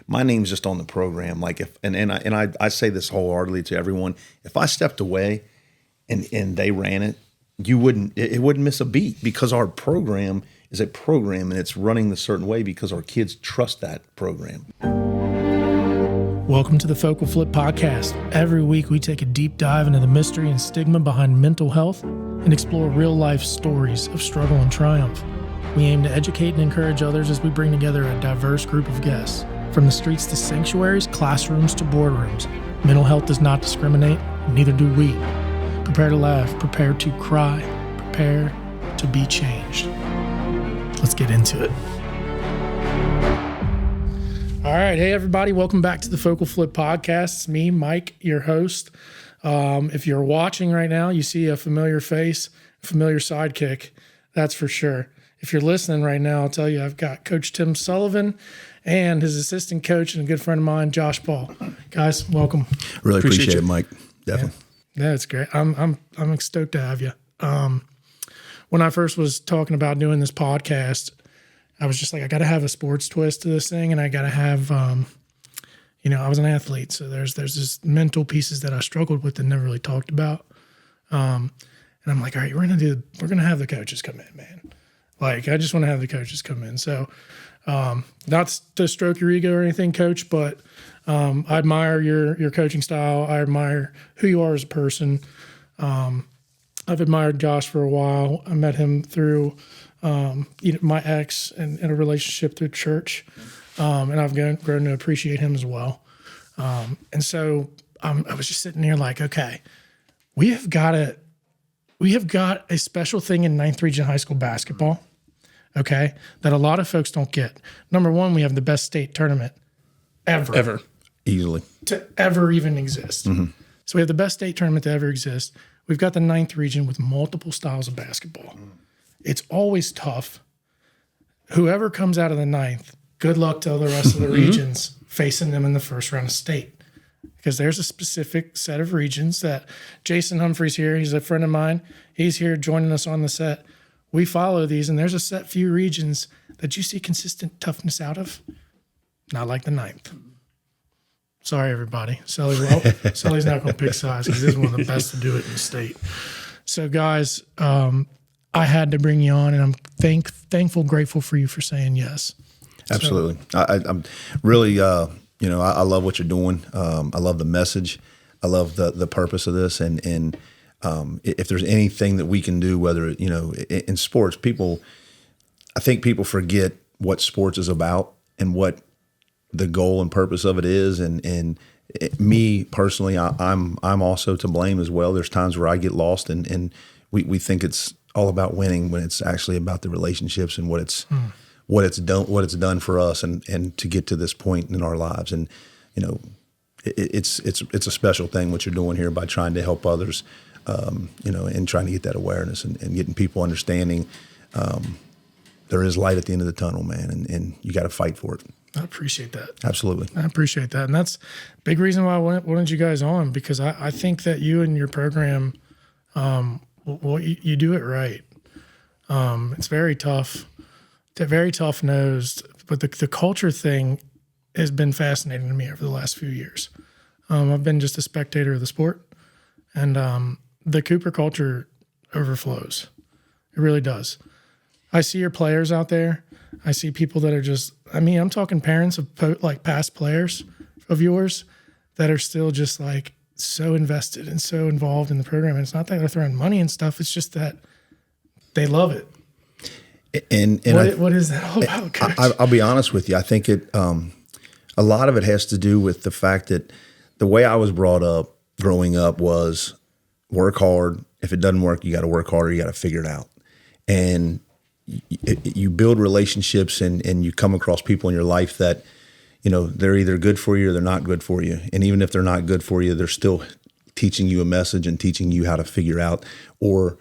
my name's just on the program. Like if I say this wholeheartedly to everyone, if I stepped away and they ran it, it wouldn't miss a beat, because our program is a program and it's running the certain way because our kids trust that program. Welcome to the Focal Flip Podcast. Every week we take a deep dive into the mystery and stigma behind mental health and explore real-life stories of struggle and triumph. We aim to educate and encourage others as we bring together a diverse group of guests. From the streets to sanctuaries, classrooms to boardrooms, mental health does not discriminate, neither do we. Prepare to laugh, prepare to cry, prepare to be changed. Let's get into it. All right. Hey, everybody. Welcome back to the Focal Flip Podcast. It's me, Mike, your host. If you're watching right now, you see a familiar face, a familiar sidekick. That's for sure. If you're listening right now, I'll tell you I've got Coach Tim Sullivan and his assistant coach and a good friend of mine, Josh Paul. Guys, welcome. Really appreciate it, Mike. Definitely. Yeah, it's great. I'm stoked to have you. When I first was talking about doing this podcast, I was just like, I got to have a sports twist to this thing, and I got to have, I was an athlete, so there's this mental pieces that I struggled with and never really talked about. And I'm like, all right, we're gonna have the coaches come in, man. Like, I just want to have the coaches come in. So, not to stroke your ego or anything, Coach, but I admire your coaching style. I admire who you are as a person. I've admired Josh for a while. I met him through my ex and a relationship through church, and I've grown to appreciate him as well. And so I was just sitting here like, okay, we have got a special thing in 9th Region High School basketball, okay, that a lot of folks don't get. Number one, we have the best state tournament ever. Easily. To ever even exist. Mm-hmm. So we have the best state tournament to ever exist. We've got the 9th Region with multiple styles of basketball. It's always tough. Whoever comes out of the 9th, good luck to the rest of the regions facing them in the first round of state. Because there's a specific set of regions that Jason Humphrey's here. He's a friend of mine. He's here joining us on the set. We follow these, and there's a set few regions that you see consistent toughness out of. Not like the 9th. Sorry, everybody. Sully's not going to pick sides because he's one of the best to do it in the state. So, guys, I had to bring you on, and I'm thankful, grateful for you for saying yes. Absolutely. So, I'm really, I love what you're doing. I love the message. I love the purpose of this. And if there's anything that we can do, whether, in sports, I think people forget what sports is about and what the goal and purpose of it is. And me personally, I'm also to blame as well. There's times where I get lost and we think it's all about winning when it's actually about the relationships and what it's done for us and to get to this point in our lives. And it's a special thing what you're doing here by trying to help others, and trying to get that awareness and getting people understanding there is light at the end of the tunnel, man, and you got to fight for it. I appreciate that. Absolutely. I appreciate that. And that's a big reason why I wanted you guys on, because I think that you and your program, you do it right. It's very tough. They're very tough-nosed, but the culture thing has been fascinating to me over the last few years. I've been just a spectator of the sport, and the Cooper culture overflows. It really does. I see your players out there. I see people that are just, I'm talking parents of past players of yours that are still just like so invested and so involved in the program. And it's not that they're throwing money and stuff. It's just that they love it. And what is that all about, Coach? I'll be honest with you. I think a lot of it has to do with the fact that the way I was brought up growing up was work hard. If it doesn't work, you got to work harder. You got to figure it out. And you build relationships and you come across people in your life that, they're either good for you or they're not good for you. And even if they're not good for you, they're still teaching you a message and teaching you how to figure out, or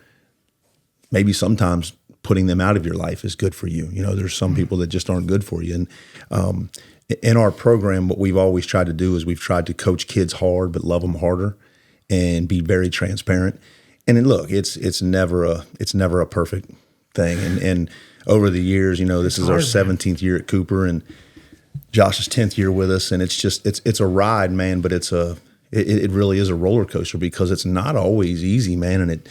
maybe sometimes putting them out of your life is good for you. There's some people that just aren't good for you. And in our program, what we've always tried to do is we've tried to coach kids hard, but love them harder and be very transparent. And then look, it's never a perfect thing. And over the years, this is our 17th year at Cooper, and Josh's 10th year with us, and it's a ride, man. But it really is a roller coaster because it's not always easy, man. And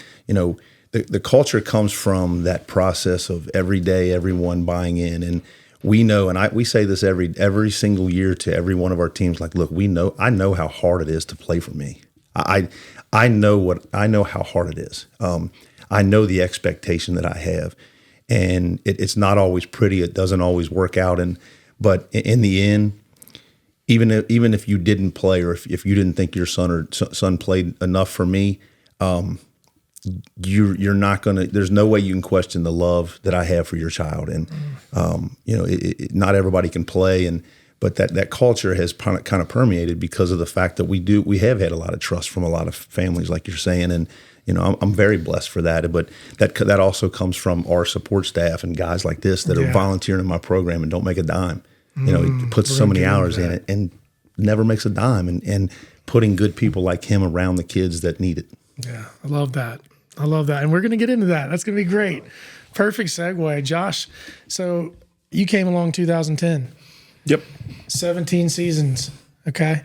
the culture comes from that process of every day, everyone buying in, and we know, and we say this every single year to every one of our teams. Like, look, I know how hard it is to play for me. I know how hard it is. I know the expectation that I have, and it's not always pretty. It doesn't always work out, but in the end, even if you didn't play, or if you didn't think your son played enough for me, you're not gonna. There's no way you can question the love that I have for your child, and not everybody can play, but that culture has kind of permeated because of the fact that we have had a lot of trust from a lot of families, like you're saying, and I'm very blessed for that. But that also comes from our support staff and guys like this that are volunteering in my program and don't make a dime. He puts so many hours in it and never makes a dime, and putting good people like him around the kids that need it. Yeah, I love that. And we're going to get into that. That's going to be great. Perfect segue. Josh, so you came along 2010. Yep. 17 seasons. Okay.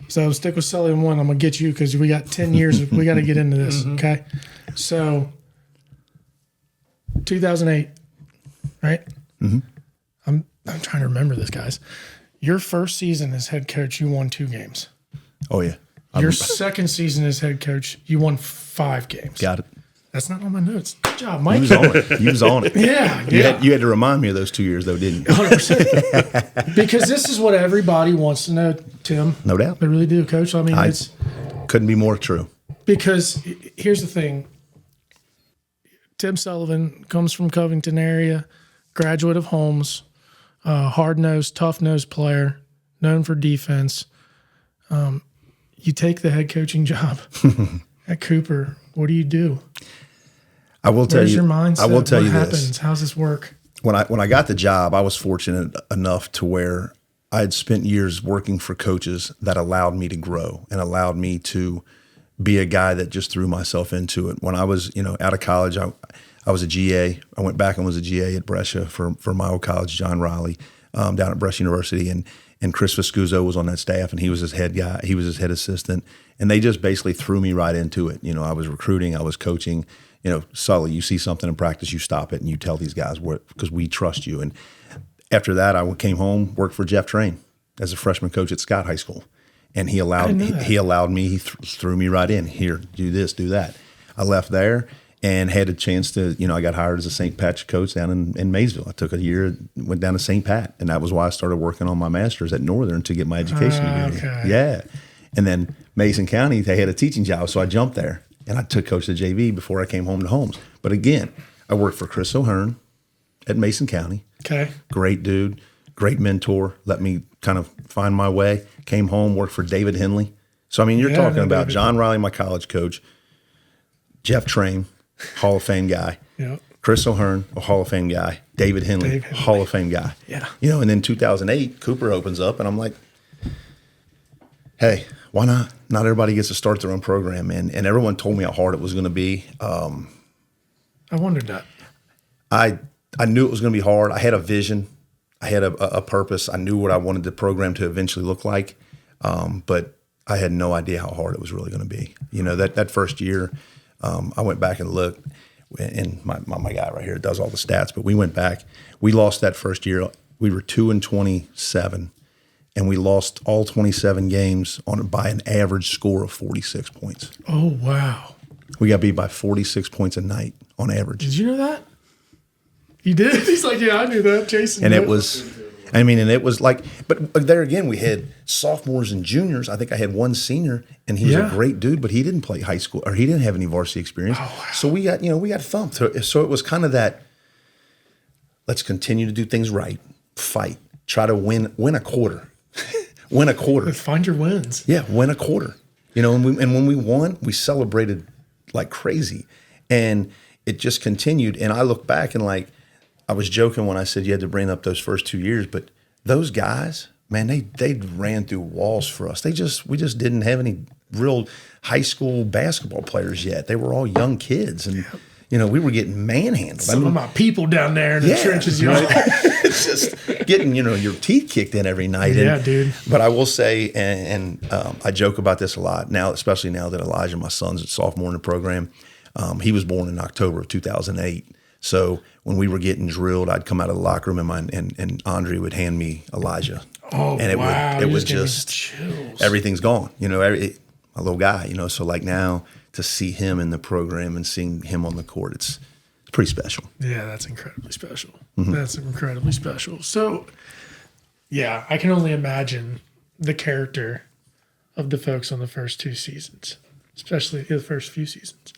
So stick with Sullivan 1. I'm going to get you because we got 10 years. We got to get into this. Mm-hmm. Okay. So 2008, right? Mm-hmm. I'm trying to remember this, guys. Your first season as head coach, you won 2 games. Oh, yeah. Your second season as head coach, you won 5 games. Got it. That's not on my notes. Good job, Mike. You was on it. Yeah. You had to remind me of those 2 years, though, didn't you? 100%. Because this is what everybody wants to know, Tim. No doubt. They really do, Coach. I mean, it's couldn't be more true. Because here's the thing. Tim Sullivan comes from Covington area, graduate of Holmes, hard-nosed, tough-nosed player, known for defense. You take the head coaching job at Cooper. What do you do? I will tell you. Your mindset? I will tell you what happens? this. How's this work? When I got the job, I was fortunate enough to where I had spent years working for coaches that allowed me to grow and allowed me to be a guy that just threw myself into it. When I was, out of college, I was a GA. I went back and was a GA at Brescia for my old college, John Riley, down at Brescia University, and Chris Viscuso was on that staff, and he was his head guy. He was his head assistant, and they just basically threw me right into it. I was recruiting, I was coaching. Sully, you see something in practice, you stop it, and you tell these guys because we trust you. And after that, I came home, worked for Jeff Train as a freshman coach at Scott High School, and he allowed me. He threw me right in. Here, do this, do that. I left there and had a chance to. I got hired as a St. Pat's coach down in Maysville. I took a year, went down to St. Pat, and that was why I started working on my master's at Northern to get my education degree. Okay. Yeah, and then Mason County, they had a teaching job, so I jumped there. And I took coach the JV before I came home to Holmes. But again, I worked for Chris O'Hearn at Mason County. Okay. Great dude, great mentor, let me kind of find my way. Came home, worked for David Henley. So, you're talking about David. John Riley, my college coach, Jeff Train, Hall of Fame guy. Yep. Chris O'Hearn, a Hall of Fame guy. David Henley, Hall of Fame guy. Yeah. And then 2008, Cooper opens up, and I'm like, hey, why not? Not everybody gets to start their own program, and everyone told me how hard it was going to be. I wondered that. I knew it was going to be hard. I had a vision. I had a purpose. I knew what I wanted the program to eventually look like, but I had no idea how hard it was really going to be. That first year, I went back and looked, and my guy right here does all the stats, but we went back. We lost that first year. We were 2-27. And we lost all 27 games by an average score of 46 points. Oh, wow. We got beat by 46 points a night on average. Did you know that? You did? He's like, yeah, I knew that, Jason. And it was like, but there again, we had sophomores and juniors. I think I had one senior, and he was a great dude, but he didn't play high school, or he didn't have any varsity experience. Oh, wow. So we got thumped. So it was kind of that, let's continue to do things right, fight, try to win a quarter. Win a quarter. Find your wins. Yeah, win a quarter. And when we won, we celebrated like crazy. And it just continued. And I look back and I was joking when I said you had to bring up those first 2 years, but those guys, man, they ran through walls for us. We just didn't have any real high school basketball players yet. They were all young kids. And we were getting manhandled. Some of my people down there in the trenches, It's just getting, your teeth kicked in every night. Yeah, dude. But I will say, and I joke about this a lot now, especially now that Elijah, my son's a sophomore in the program. He was born in October of 2008. So when we were getting drilled, I'd come out of the locker room and Andre would hand me Elijah. Oh, and it would just chills. Everything's gone, a little guy, so like now to see him in the program and seeing him on the court, it's pretty special. Yeah, that's incredibly special. That's incredibly special. So, yeah, I can only imagine the character of the folks on the first 2 seasons, especially the first few seasons.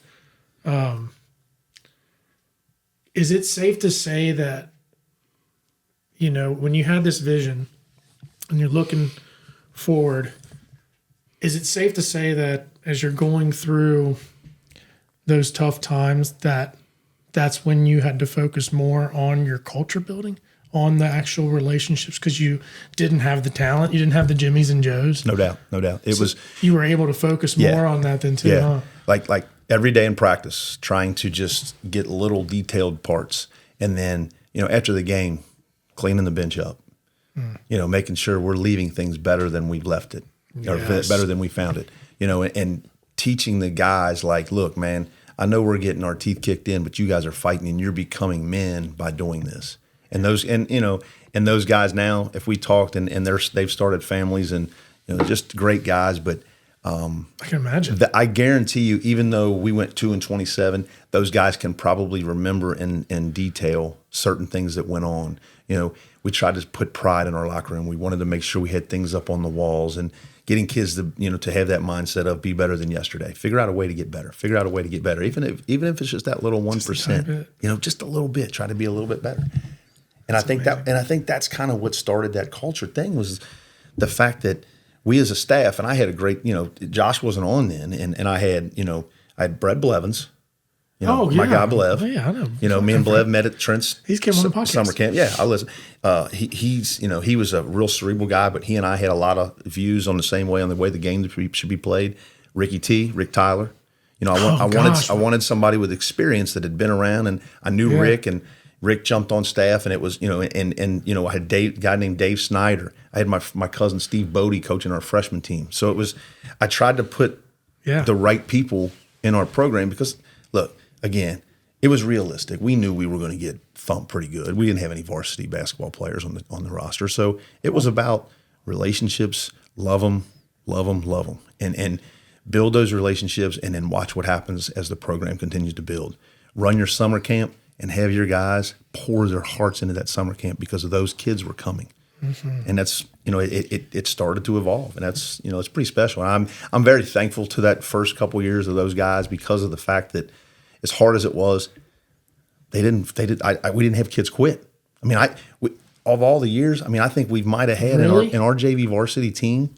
Is it safe to say that, when you had this vision and you're looking forward, is it safe to say that as you're going through those tough times that's when you had to focus more on your culture building, on the actual relationships, because you didn't have the talent, you didn't have the Jimmies and Joes? No doubt. You were able to focus more on that than too, huh? Like every day in practice, trying to just get little detailed parts, and then after the game, cleaning the bench up, making sure we're leaving things better than we left it, or better than we found it, and teaching the guys like, look, man, I know we're getting our teeth kicked in, but you guys are fighting and you're becoming men by doing this. And those guys now, if we talked and they've started families and just great guys, but I can imagine. I guarantee you, even though we went 2-27, those guys can probably remember in detail certain things that went on. We tried to put pride in our locker room. We wanted to make sure we had things up on the walls and getting kids to have that mindset of be better than yesterday. Figure out a way to get better. Even if it's just that little 1%, just a little bit. Try to be a little bit better. And I think that's kind of what started that culture thing, was the fact that we as a staff, and I had a great, Josh wasn't on then, and I had Brett Blevins, my guy Blev. Oh, yeah, I know. Me and Blev met at Trent's He's came on the podcast. Summer camp. Yeah, I listen. He was a real cerebral guy, but he and I had a lot of views on the way the game should be played. Rick Tyler. I wanted somebody with experience that had been around, and I knew Rick, and Rick jumped on staff, and it was, I had a guy named Dave Snyder. I had my cousin Steve Bodie coaching our freshman team. So I tried to put the right people in our program because, look, again, it was realistic. We knew we were going to get thumped pretty good. We didn't have any varsity basketball players on the roster. So it was about relationships, love them, and build those relationships, and then watch what happens as the program continues to build. Run your summer camp and have your guys pour their hearts into that summer camp because of those kids were coming. Mm-hmm. And that's, it started to evolve, and that's, it's pretty special. And I'm very thankful to that first couple of years of those guys because of the fact that as hard as it was, we didn't have kids quit. I mean, of all the years, I think we might have had in our JV varsity team,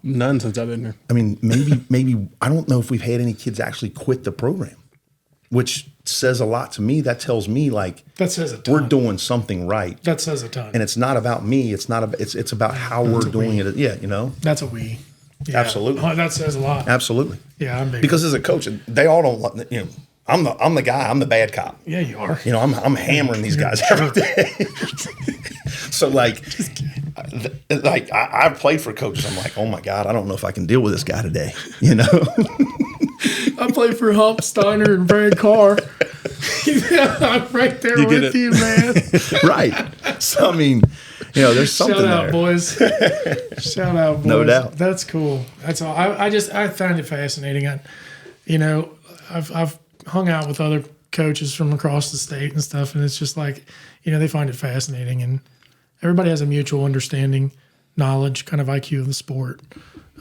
none since I've been here. I mean, maybe I don't know if we've had any kids actually quit the program, which says a lot to me. That tells me that says a ton. We're doing something right. That says a ton. And it's not about me. It's about how we're doing it. Yeah, That's a we. Yeah. Absolutely. Oh, that says a lot. Absolutely. Yeah, I'm big. Because as a coach, they all don't. I'm the guy. I'm the bad cop. Yeah, you are. I'm hammering these guys every day. So I've played for coaches. I'm like, oh my God, I don't know if I can deal with this guy today. I played for Hump, Steiner, and Brad Carr. I'm right there with you, man. Right. So there's something Shout out, there. boys. Shout out, boys. No doubt. That's cool. That's all. I find it fascinating. I've hung out with other coaches from across the state and stuff, and it's just like, they find it fascinating, and everybody has a mutual understanding, knowledge, kind of IQ of the sport.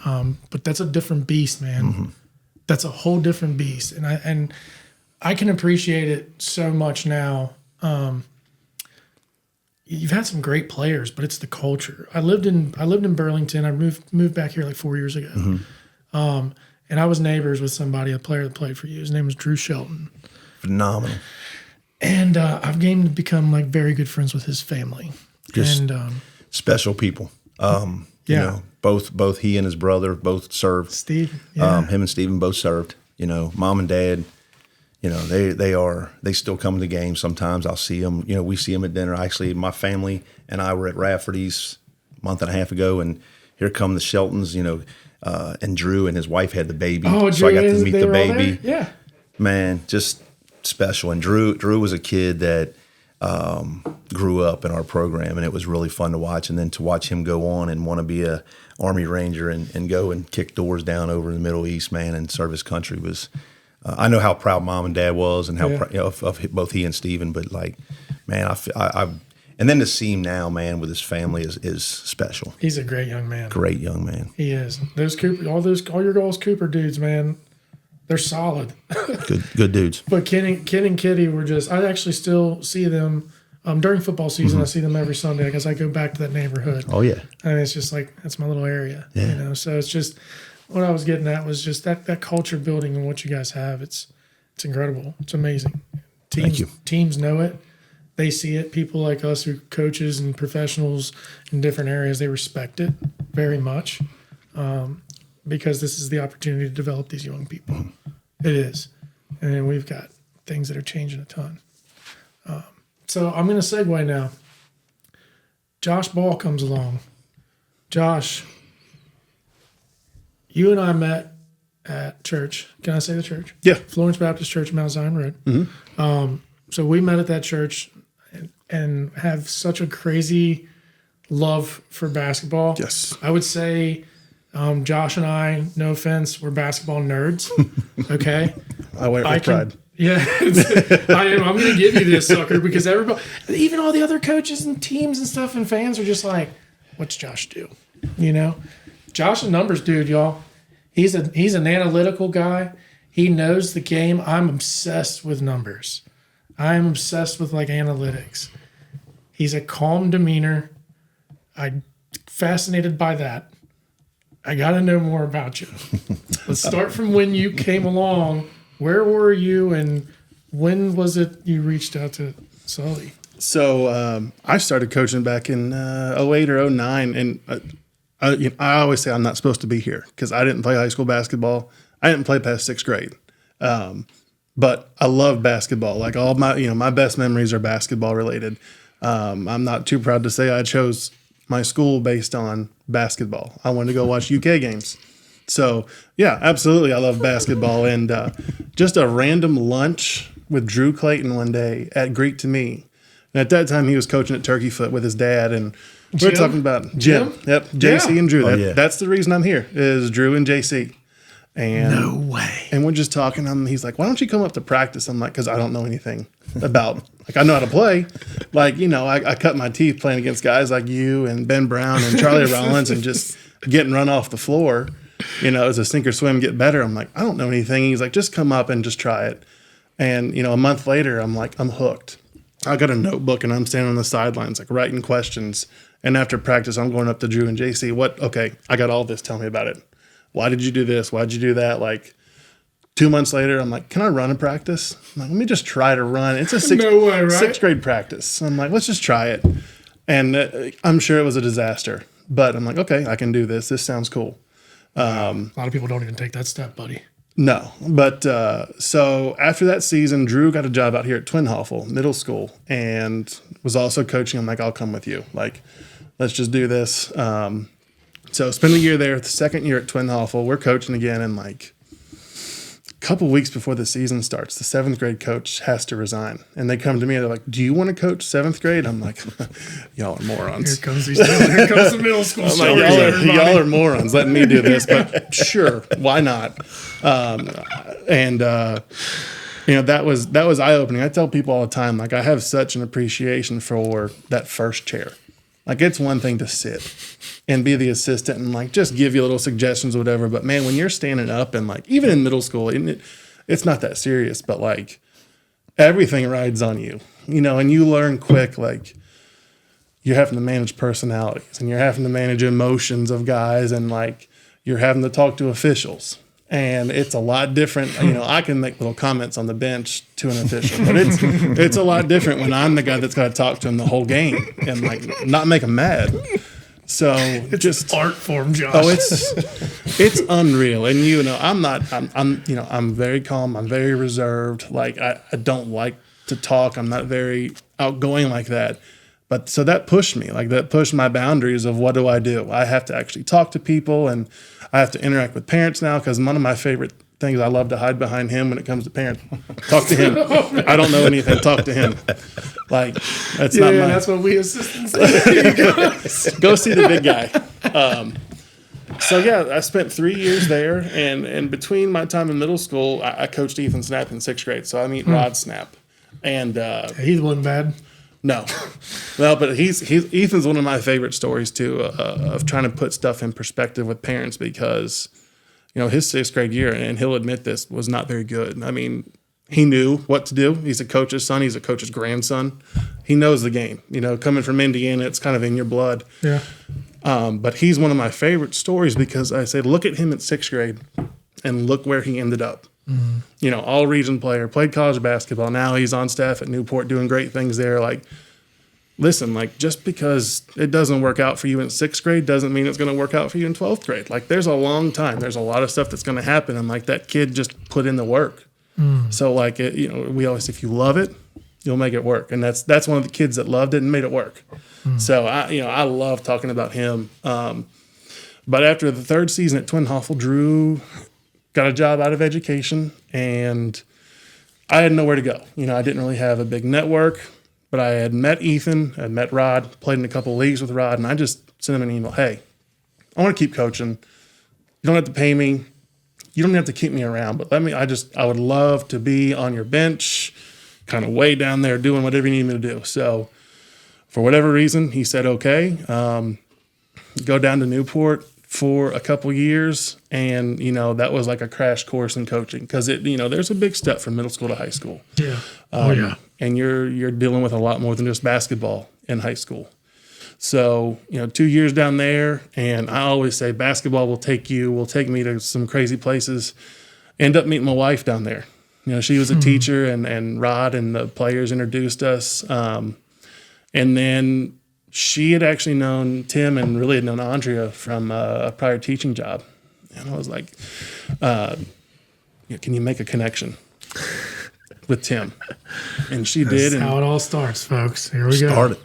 But that's a different beast, man. Mm-hmm. That's a whole different beast, and I can appreciate it so much now. You've had some great players, but it's the culture. I lived in Burlington. I moved back here like 4 years ago. Mm-hmm. And I was neighbors with a player that played for you. His name was Drew Shelton. Phenomenal. And I've gained to become very good friends with his family. Just special people. Both he and his brother both served. Steve. Yeah. Him and Steven both served. Mom and dad, they still come to the game sometimes. I'll see them. We see them at dinner. Actually, my family and I were at Rafferty's a month and a half ago, and here come the Sheltons, and Drew and his wife had the baby. Oh, so I got to Drew, meet they the were all baby. there? Yeah. Man, just special. And Drew was a kid that grew up in our program, and it was really fun to watch. And then to watch him go on and want to be a Army Ranger and go and kick doors down over in the Middle East, man, and serve his country was. I know how proud Mom and Dad was, and how of both he and Steven. But man, I and then to see him now, man, with his family is special. He's a great young man. Great young man. He is. Those Cooper, all your Gulls Cooper dudes, man, they're solid. Good dudes. But Ken and Kitty were just. I actually still see them during football season. I see them every Sunday because I go back to that neighborhood. Oh yeah. And it's just that's my little area. Yeah. So it's just what I was getting at was just that culture building and what you guys have. It's incredible. It's amazing. Thank you. Teams know it. They see it. People like us who coaches and professionals in different areas, they respect it very much because this is the opportunity to develop these young people. It is. And we've got things that are changing a ton. So I'm going to segue now. Josh Ball comes along. Josh, you and I met at church. Can I say the church? Yeah. Florence Baptist Church, Mount Zion Road. Mm-hmm. So we met at that church and have such a crazy love for basketball. Yes. I would say Josh and I, no offense, we're basketball nerds. Okay. I wear it with pride. Yeah, I am. I'm going to give you this, sucker, because everybody, even all the other coaches and teams and stuff and fans are just like, what's Josh do? Josh a numbers dude, y'all. He's an analytical guy. He knows the game. I'm obsessed with numbers. I'm obsessed with analytics. He's a calm demeanor. I'm fascinated by that. I got to know more about you. Let's start from when you came along. Where were you, and when was it you reached out to Sully? So I started coaching back in 08 or 09, and I always say I'm not supposed to be here because I didn't play high school basketball. I didn't play past sixth grade, but I love basketball. All my best memories are basketball related. I'm not too proud to say I chose my school based on basketball. I wanted to go watch UK games. So, yeah, absolutely. I love basketball. And just a random lunch with Drew Clayton one day at Greek to Me. And at that time, he was coaching at Turkey Foot with his dad. And we're talking about Jim. Yep, JC and Drew. That's the reason I'm here is Drew and JC. And no way. And we're just talking. He's like, why don't you come up to practice? I'm like, because I don't know anything about, I know how to play. I cut my teeth playing against guys like you and Ben Brown and Charlie Rollins and just getting run off the floor. As a sink or swim, get better. I'm like, I don't know anything. He's like, just come up and just try it. And, a month later, I'm like, I'm hooked. I got a notebook and I'm standing on the sidelines, writing questions. And after practice, I'm going up to Drew and JC. Okay, I got all this. Tell me about it. Why did you do this? Why did you do that? 2 months later, I'm like, can I run a practice? I'm like, let me just try to run. It's a sixth grade practice. I'm like, let's just try it. And I'm sure it was a disaster. But I'm like, okay, I can do this. This sounds cool. A lot of people don't even take that step, buddy. No, but so after that season, Drew got a job out here at Twin Hoffel Middle School and was also coaching. I'm like, I'll come with you. Let's just do this. So spend a year there. The second year at Twin Hoffel, we're coaching again, and a couple weeks before the season starts, the seventh grade coach has to resign, and they come to me and they're like, "Do you want to coach seventh grade?" I'm like, "Y'all are morons." Here comes the middle school. I'm like, y'all are morons. Let me do this, but sure, why not? That was eye opening. I tell people all the time, I have such an appreciation for that first chair. It's one thing to sit and be the assistant and just give you little suggestions or whatever. But man, when you're standing up and even in middle school, it's not that serious, but everything rides on you, and you learn quick, you're having to manage personalities and you're having to manage emotions of guys and you're having to talk to officials. And it's a lot different. I can make little comments on the bench to an official, but it's a lot different when I'm the guy that's got to talk to him the whole game and not make him mad. So It's just art form, Josh. oh, it's unreal. And I'm very calm. I'm very reserved. Like I don't like to talk. I'm not very outgoing like that. But so that pushed me. Like that pushed my boundaries of what do I do? I have to actually talk to people, and I have to interact with parents now, because one of my favorite things, I love to hide behind him when it comes to parents. Talk to him. I don't know anything. Talk to him. Like that's not my. That's what we assistants do. Go see the big guy. So yeah, I spent 3 years there, and between my time in middle school, I coached Ethan Snap in 6th grade. So I meet Rod Snap, and He wasn't bad. no, but Ethan's one of my favorite stories too, of trying to put stuff in perspective with parents, because his 6th grade year, and he'll admit this, was not very good. I mean, he knew what to do. He's a coach's son. He's a coach's grandson. He knows the game. Coming from Indiana, it's kind of in your blood. Yeah. But he's one of my favorite stories, because I say, look at him at 6th grade and look where he ended up. Mm-hmm. All region player, played college basketball. Now he's on staff at Newport doing great things there. Like, listen, like just because it doesn't work out for you in 6th grade doesn't mean it's going to work out for you in 12th grade. Like there's a long time. There's a lot of stuff that's going to happen. And like that kid just put in the work. So like, we always, if you love it, you'll make it work. And that's one of the kids that loved it and made it work. So I love talking about him. But after the 3rd season at Twin Hoffel, Drew got a job out of education, and I had nowhere to go. I didn't really have a big network, but I had met Ethan, I had met Rod, played in a couple of leagues with Rod, and I just sent him an email. Hey, I want to keep coaching. You don't have to pay me. You don't have to keep me around, but I would love to be on your bench, kind of way down there doing whatever you need me to do. So for whatever reason, he said, okay, go down to Newport for a couple years. And, that was like a crash course in coaching, because there's a big step from middle school to high school. Yeah. And you're dealing with a lot more than just basketball in high school. So, 2 years down there, and I always say basketball will take me to some crazy places. End up meeting my wife down there. She was a teacher, and Rod and the players introduced us. And then she had actually known Tim and really had known Andrea from a prior teaching job. And I was like, can you make a connection with Tim? And she did. That's how it all starts, folks. Here we go.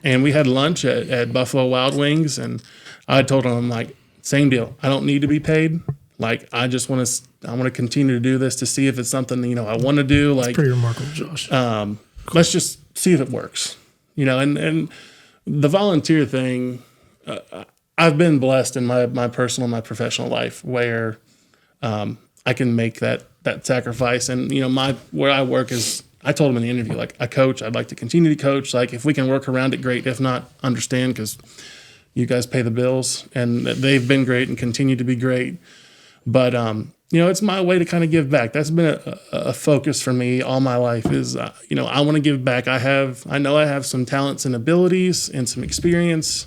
And we had lunch at Buffalo Wild Wings, and I told him, I'm like, same deal. I don't need to be paid. Like, I want to continue to do this to see if it's something, I want to do. Like, pretty remarkable, Josh. Let's just see if it works, and the volunteer thing, I've been blessed in my personal, my professional life where, I can make that sacrifice. And, where I work is, I told him in the interview, like, I coach, I'd like to continue to coach. Like, if we can work around it, great. If not, understand, because you guys pay the bills, and they've been great and continue to be great. But, it's my way to kind of give back. That's been a focus for me all my life is, I want to give back. I know I have some talents and abilities and some experience.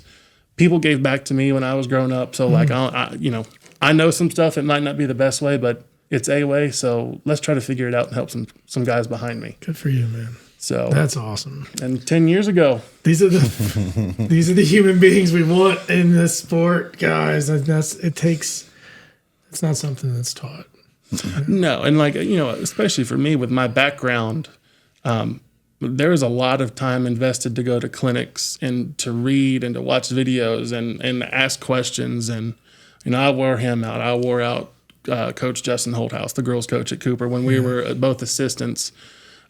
People gave back to me when I was growing up. So like, I know some stuff. It might not be the best way, but it's a way. So let's try to figure it out and help some guys behind me. Good for you, man. So that's awesome. And 10 years ago, these are the human beings we want in this sport, guys. It's not something that's taught. No. And like, especially for me with my background, there was a lot of time invested to go to clinics and to read and to watch videos and ask questions. And, I wore him out. I wore out Coach Justin Holthouse, the girls coach at Cooper, when we were both assistants.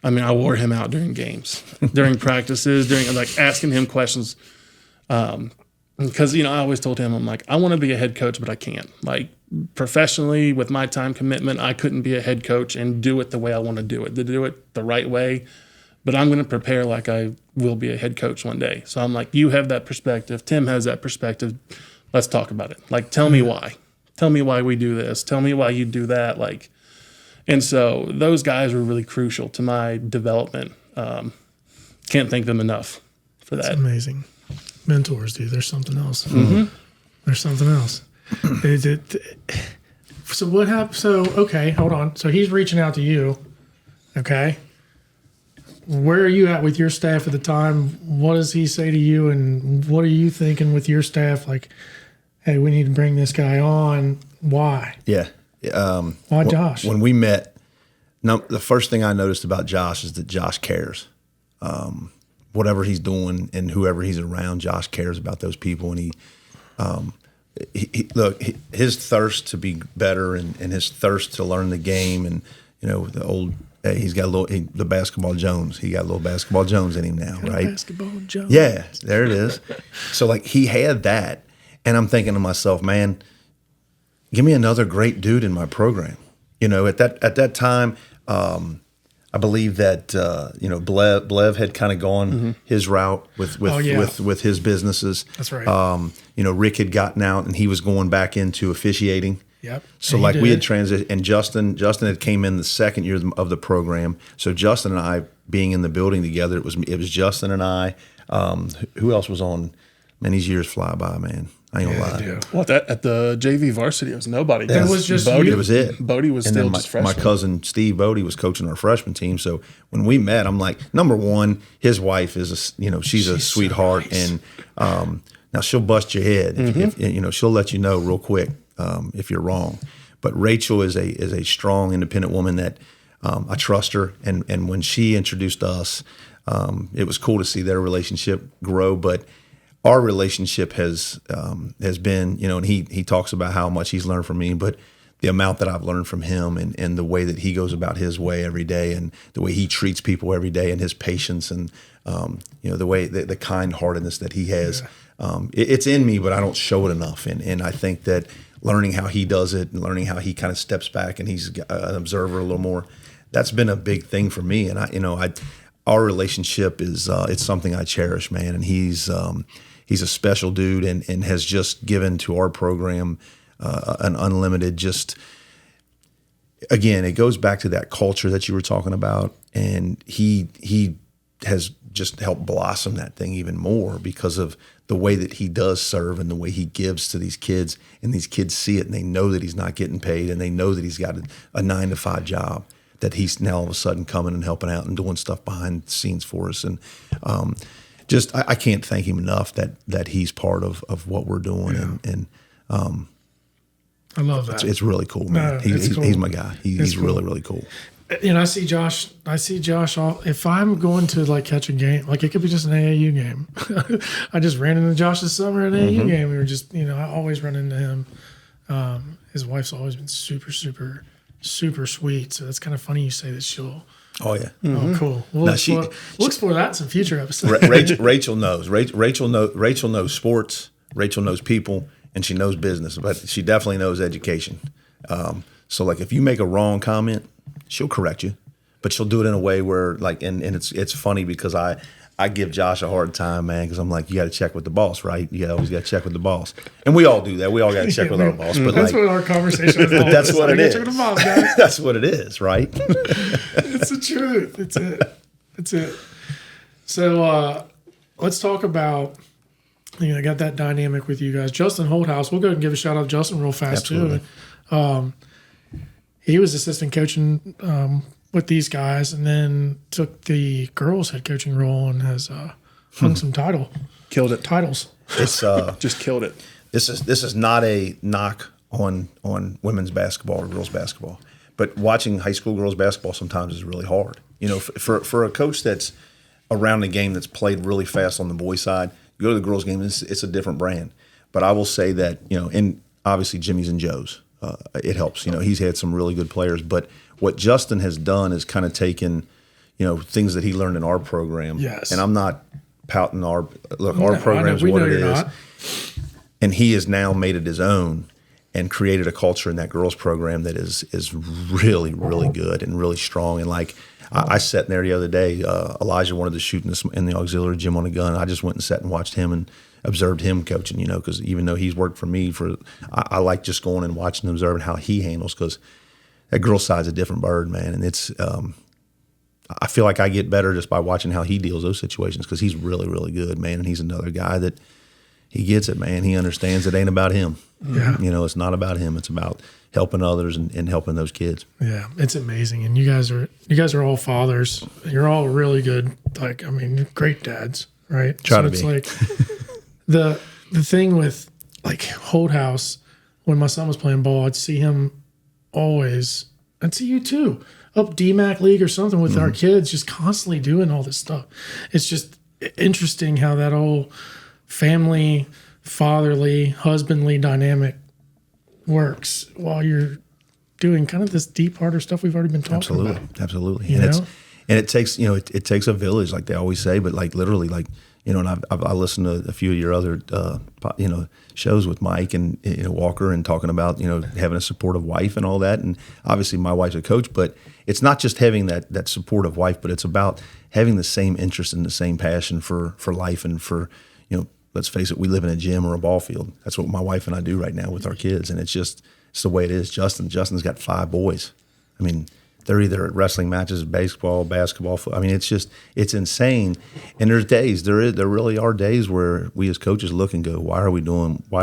I wore him out during games, during practices, during like asking him questions. Because, I always told him, I'm like, I want to be a head coach, but I can't. Like, professionally, with my time commitment, I couldn't be a head coach and do it the way I want to do it the right way. But I'm going to prepare like I will be a head coach one day. So I'm like, you have that perspective. Tim has that perspective. Let's talk about it. Like, tell me why. Tell me why we do this. Tell me why you do that. Like, and so those guys were really crucial to my development. Can't thank them enough for that. That's amazing. Mentors, dude. There's something else. Mm-hmm. There's something else. So what happened? So, okay, hold on. So he's reaching out to you. Okay. where are you at with your staff at the time? What does he say to you, and what are you thinking with your staff? Like, hey, we need to bring this guy on. Why? Yeah. Why Josh? When we met, the first thing I noticed about Josh is that Josh cares. Whatever he's doing and whoever he's around, Josh cares about those people. And his thirst to be better and his thirst to learn the game, and the old. Hey, he's got the basketball Jones. He got a little basketball Jones in him now, right? Basketball Jones. Yeah, there it is. So like he had that, and I'm thinking to myself, man, give me another great dude in my program. At that time, I believe that Blev had kind of gone his route with his businesses. That's right. Rick had gotten out and he was going back into officiating. Yep. So like we had transitioned, and Justin had came in the second year of the program. So Justin and I being in the building together, it was Justin and I. Who else was on? Man, these years fly by, man. I ain't gonna lie. Well, at the JV varsity, it was nobody. It was just Bodie. you. It was it. Bodie was and still then just freshman. My cousin Steve Bodie was coaching our freshman team. So when we met, I'm like, number one, his wife is she's a sweetheart, so nice. And now she'll bust your head. If she'll let you know real quick if you're wrong. But Rachel is a strong, independent woman that I trust her. And when she introduced us, it was cool to see their relationship grow. But our relationship has been, and he talks about how much he's learned from me, but the amount that I've learned from him and the way that he goes about his way every day and the way he treats people every day and his patience and, the way the kind-heartedness that he has. It's in me, but I don't show it enough. And I think that learning how he does it and learning how he kind of steps back and he's an observer a little more, that's been a big thing for me. And our relationship is, it's something I cherish, man. And he's a special dude and has just given to our program an unlimited, again, it goes back to that culture that you were talking about. And he has just helped blossom that thing even more because of the way that he does serve and the way he gives to these kids, and these kids see it and they know that he's not getting paid and they know that he's got a 9-to-5 job, that he's now all of a sudden coming and helping out and doing stuff behind the scenes for us. And I can't thank him enough that he's part of what we're doing. Yeah. And I love that. It's really cool, man. No, He's my guy. He's cool. really, really cool. I see Josh if I'm going to catch a game, it could be just an AAU game. I just ran into Josh this summer at an AAU game. We were just, I always run into him. His wife's always been super, super, super sweet. So that's kind of funny you say that she'll. Oh yeah. Oh, cool. We'll explore that in some future episodes. Rachel knows. Rachel knows sports. Rachel knows people, and she knows business, but she definitely knows education. So if you make a wrong comment, she'll correct you, but she'll do it in a way where and it's funny because I give Josh a hard time, man, because I'm like, you got to check with the boss, right? You always got to check with the boss, and we all do that. We all got to check with our boss. But that's what our conversation is. But that's what it is. Check with the boss, guys. That's what it is, right? It's the truth. It's it. So let's talk about. I got that dynamic with you guys. Justin Holthouse. We'll go ahead and give a shout out to Justin real fast. Absolutely. Too. He was assistant coaching with these guys, and then took the girls' head coaching role and has hung some titles. It's just killed it. This is not a knock on women's basketball or girls' basketball, but watching high school girls' basketball sometimes is really hard. For a coach that's around the game that's played really fast on the boys' side, you go to the girls' game, it's a different brand. But I will say that and obviously Jimmy's and Joe's. It helps. He's had some really good players, but what Justin has done is kind of taken, things that he learned in our program. Yes. And I'm not pouting our program is what it is. Not. And he has now made it his own and created a culture in that girls program that is really, really good and really strong. And I sat in there the other day, Elijah wanted to shoot in the auxiliary gym on a gun. I just went and sat and watched him and observed him coaching, because even though he's worked for me I like just going and watching and observing how he handles, because that girl side's a different bird, man. And it's, I feel like I get better just by watching how he deals those situations, because he's really, really good, man. And he's another guy that, he gets it, man. He understands it ain't about him. Yeah. You know, it's not about him. It's about helping others and helping those kids. Yeah, it's amazing. And you guys are all fathers. You're all really good. Like, I mean, great dads, right? Try to it's be. like the thing with like Holt House, when my son was playing ball, I'd see him always. I'd see you too, up DMAC league or something with our kids, just constantly doing all this stuff. It's just interesting how that whole family, fatherly, husbandly dynamic works while you're doing kind of this deep, harder stuff we've already been talking about. Absolutely. You know? And it takes, it takes a village, like they always say, but like literally, like, and I listened to a few of your other, shows with Mike and Walker and talking about, having a supportive wife and all that. And obviously my wife's a coach, but it's not just having that supportive wife, but it's about having the same interest and the same passion for life and for, let's face it, we live in a gym or a ball field. That's what my wife and I do right now with our kids. And it's the way it is. Justin's got 5 boys. I mean, they're either at wrestling matches, baseball, basketball. I mean, it's insane. And there's days, there really are days where we as coaches look and go, why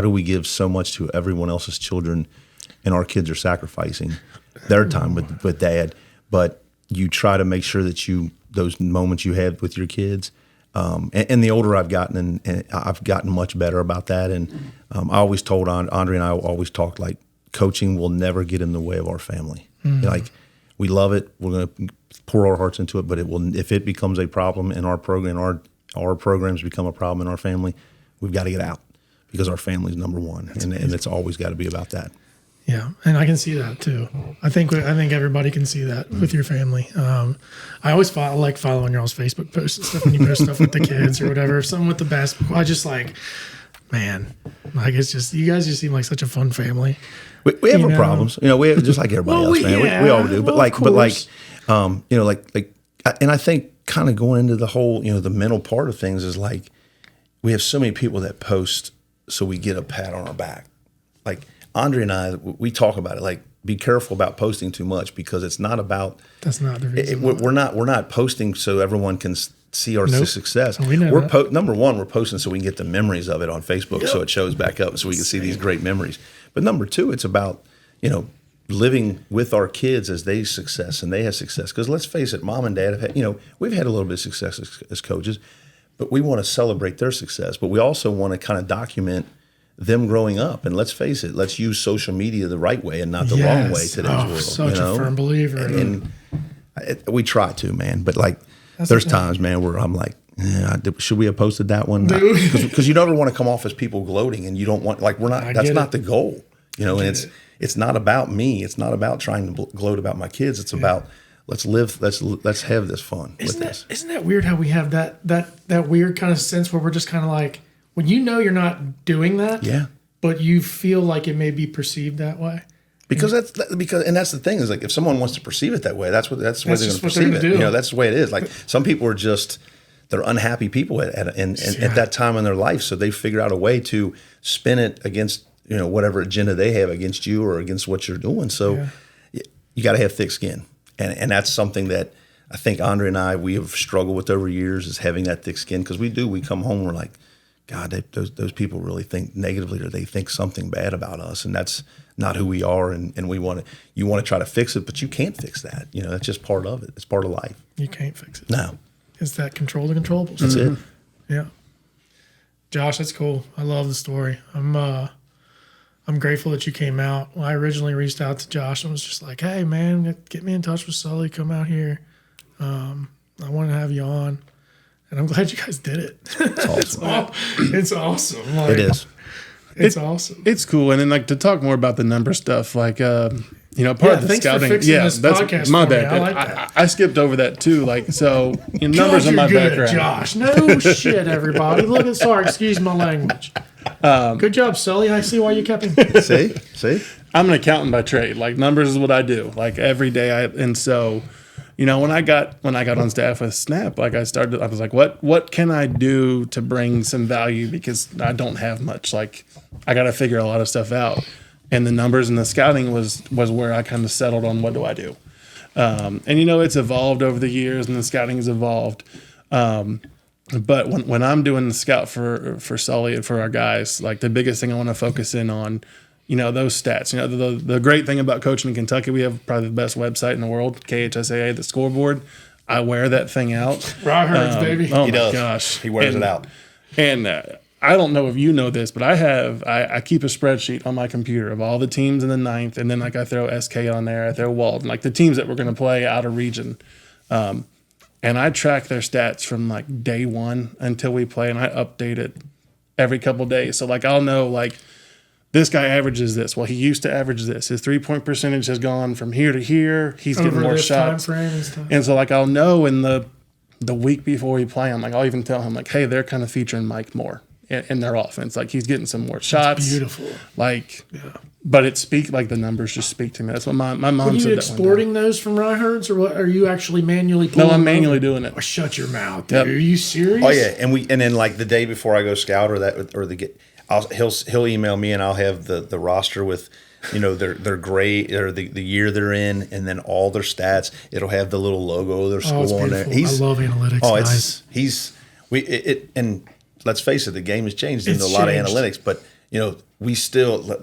do we give so much to everyone else's children and our kids are sacrificing their time with dad? But you try to make sure that those moments you have with your kids, and the older I've gotten, and I've gotten much better about that. And I always told Andre and I always talked like coaching will never get in the way of our family. Like we love it, we're going to pour our hearts into it, but if it becomes a problem in our program, our programs become a problem in our family, we've got to get out because our family's number one, and it's always got to be about that. Yeah, and I can see that too. I think everybody can see that with your family. I always like following y'all's Facebook posts and stuff when you post stuff with the kids or whatever. Something with the basketball. I just like, man, like it's just you guys just seem like such a fun family. We have our problems, we have, just like everybody else, man. Yeah, we all do, but course. and I think kind of going into the whole, the mental part of things is like we have so many people that post so we get a pat on our back, like. Andre and I, we talk about it. Like, be careful about posting too much because it's not about. That's not the reason. We're not posting so everyone can see our success. We know that. Number one, we're posting so we can get the memories of it on Facebook, so it shows back up, so we can see these great memories. But number two, it's about living with our kids as they success and they have success. Because let's face it, mom and dad have had we've had a little bit of success as coaches, but we want to celebrate their success. But we also want to kind of document them growing up, and let's face it, let's use social media the right way and not the wrong way today's world. Such a firm believer. And we try to, man, but like there's times, man, where I'm like, should we have posted that one? Because you never want to come off as people gloating, and you don't want that's not the goal, and it's not about me. It's not about trying to gloat about my kids. It's about let's have this fun with this. Isn't that weird how we have that weird kind of sense where we're just kind of like, when you're not doing that, but you feel like it may be perceived that way. Because that's the thing is like if someone wants to perceive it that way, that's the way they're going to perceive it. Do. That's the way it is. Like some people are they're unhappy people at that time in their life, so they figure out a way to spin it against whatever agenda they have against you or against what you're doing. So you got to have thick skin, and that's something that I think Andre and I we have struggled with over years is having that thick skin because we come home we're like, God, those people really think negatively or they think something bad about us, and that's not who we are. And you want to try to fix it, but you can't fix that. That's just part of it. It's part of life. You can't fix it. No. It's that control the controllables. That's it. Yeah. Josh, that's cool. I love the story. I'm grateful that you came out. When I originally reached out to Josh and was just like, hey, man, get me in touch with Sully. Come out here. I want to have you on. And I'm glad you guys did it. It's awesome. It's awesome. It is. It's awesome. It's cool. And then like to talk more about the number stuff, like part of the scouting. This podcast my bad. I like that. I skipped over that too. Like so numbers in my background. Josh. No shit, everybody. Excuse my language. Good job, Sully. I see why you kept him. See? I'm an accountant by trade. Like numbers is what I do. Like every day when I got on staff with Snap, like I was like, what can I do to bring some value? Because I don't have much. Like I got to figure a lot of stuff out. And the numbers and the scouting was where I kind of settled on what do I do. And it's evolved over the years and the scouting has evolved. But when I'm doing the scout for Sully and for our guys, like the biggest thing I want to focus in on, those stats. The great thing about coaching in Kentucky, we have probably the best website in the world, KHSAA, the scoreboard. I wear that thing out. Rockhards, baby. Oh He my does. gosh, He wears it out. And I don't know if you know this, but I keep a spreadsheet on my computer of all the teams in the ninth, and then like I throw SK on there, I throw Walden, like the teams that we're going to play out of region. And I track their stats from like day one until we play, and I update it every couple of days. So like I'll know like this guy averages this. Well, he used to average this. His 3-point percentage has gone from here to here. He's getting more shots. And so like I'll know in the week before we play him, like I'll even tell him like, hey, they're kind of featuring Mike more in their offense. Like he's getting some more shots. That's beautiful. Like, but the numbers just speak to me. That's what my mom Are you said. exporting those from Rockhards, or what? Are you actually manually pulling No, I'm them manually over? doing it. Oh, shut your mouth, dude. Yep. Are you serious? Oh yeah, and then like the day before I go scout he'll email me and I'll have the roster with their grade or the year they're in, and then all their stats. It'll have the little logo of their school it's on there. beautiful. I love analytics. Guys. And let's face it, the game has changed into a It's lot changed. of analytics, but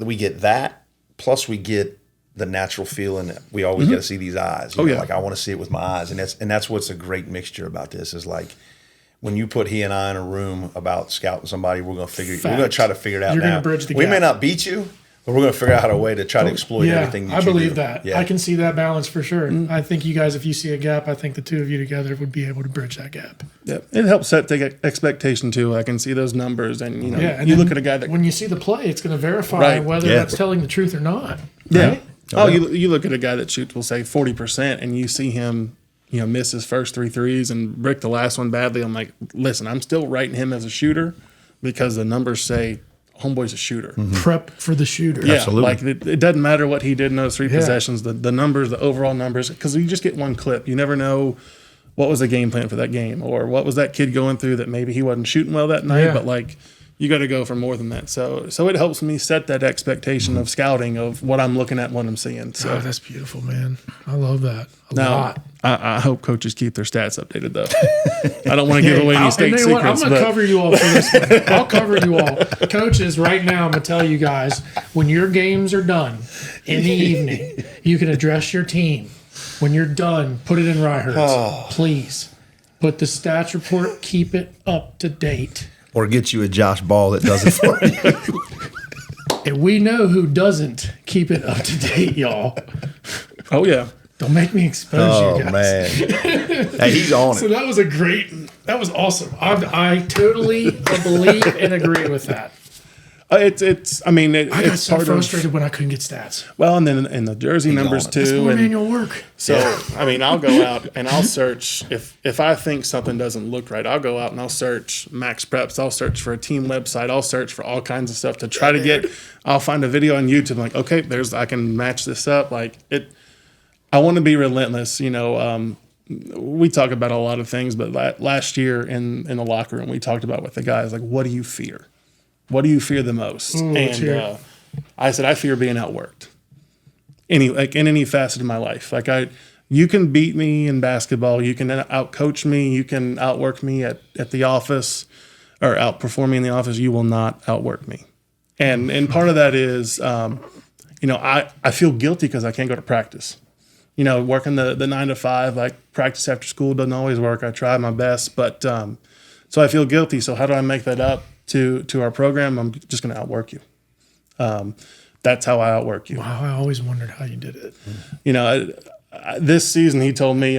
we get that, plus we get the natural feeling that we always got to see these eyes. You know, like I want to see it with my eyes, and that's what's a great mixture about this is like when you put he and I in a room about scouting somebody, we're going to try to figure it out. You're now. going to bridge the We gap. may not beat you, but we're going to figure out a way to try to exploit everything. I believe that. Yeah. I can see that balance for sure. I think you guys, if you see a gap, I think the two of you together would be able to bridge that gap. Yeah, it helps set the expectation too. I can see those numbers, and And you then look at a guy that when you see the play, it's going to verify whether Yeah. that's telling the truth or not. yeah. Right? Oh, you look at a guy that shoots, we'll say 40%, and you see him, miss his first 3 threes and brick the last one badly. I'm like, listen, I'm still rating him as a shooter because the numbers say homeboy's a shooter. Prep for the shooter. Yeah, Absolutely. like it doesn't matter what he did in those 3 possessions, the numbers, the overall numbers, because you just get one clip. You never know what was the game plan for that game, or what was that kid going through that maybe he wasn't shooting well that night, but like you got to go for more than that. So it helps me set that expectation of scouting of what I'm looking at, and what I'm seeing. So Oh, that's beautiful, man. I love that a now lot. I hope coaches keep their stats updated though. I don't want to give away any And state you know what? I'm secrets. going to But cover you all for this one. I'll cover you all. Coaches, right now, I'm going to tell you guys, when your games are done in the evening, you can address your team. When you're done, put it in Ryhurst. Please. Put the stats report, keep it up to date. Or get you a Josh Ball that does it for you. And we know who doesn't keep it up to date, y'all. oh yeah, Don't make me expose Oh you guys. man, hey, he's on So it. that was awesome. I totally believe and agree with that. I I got it's so part frustrated when I couldn't get stats. Well, and then and the jersey numbers on it. too. It's more and manual work. so I'll go out and I'll search if I think something doesn't look right. I'll go out and I'll search max preps. I'll search for a team website. I'll search for all kinds of stuff to try to get. I'll find a video on YouTube. Like, okay, I can match this up. Like it. I want to be relentless. We talk about a lot of things, but last year in the locker room, we talked about with the guys, like, what do you fear? What do you fear the most? Cheer. I said, I fear being outworked. In any facet of my life. You can beat me in basketball. You can outcoach me. You can outwork me at the office or outperform me in the office. You will not outwork me. And part of that is, I feel guilty because I can't go to practice. Working the 9 to 5, like practice after school doesn't always work. I try my best, but so I feel guilty. So how do I make that up to our program? I'm just going to outwork you. That's how I outwork you. Wow, I always wondered how you did it. This season he told me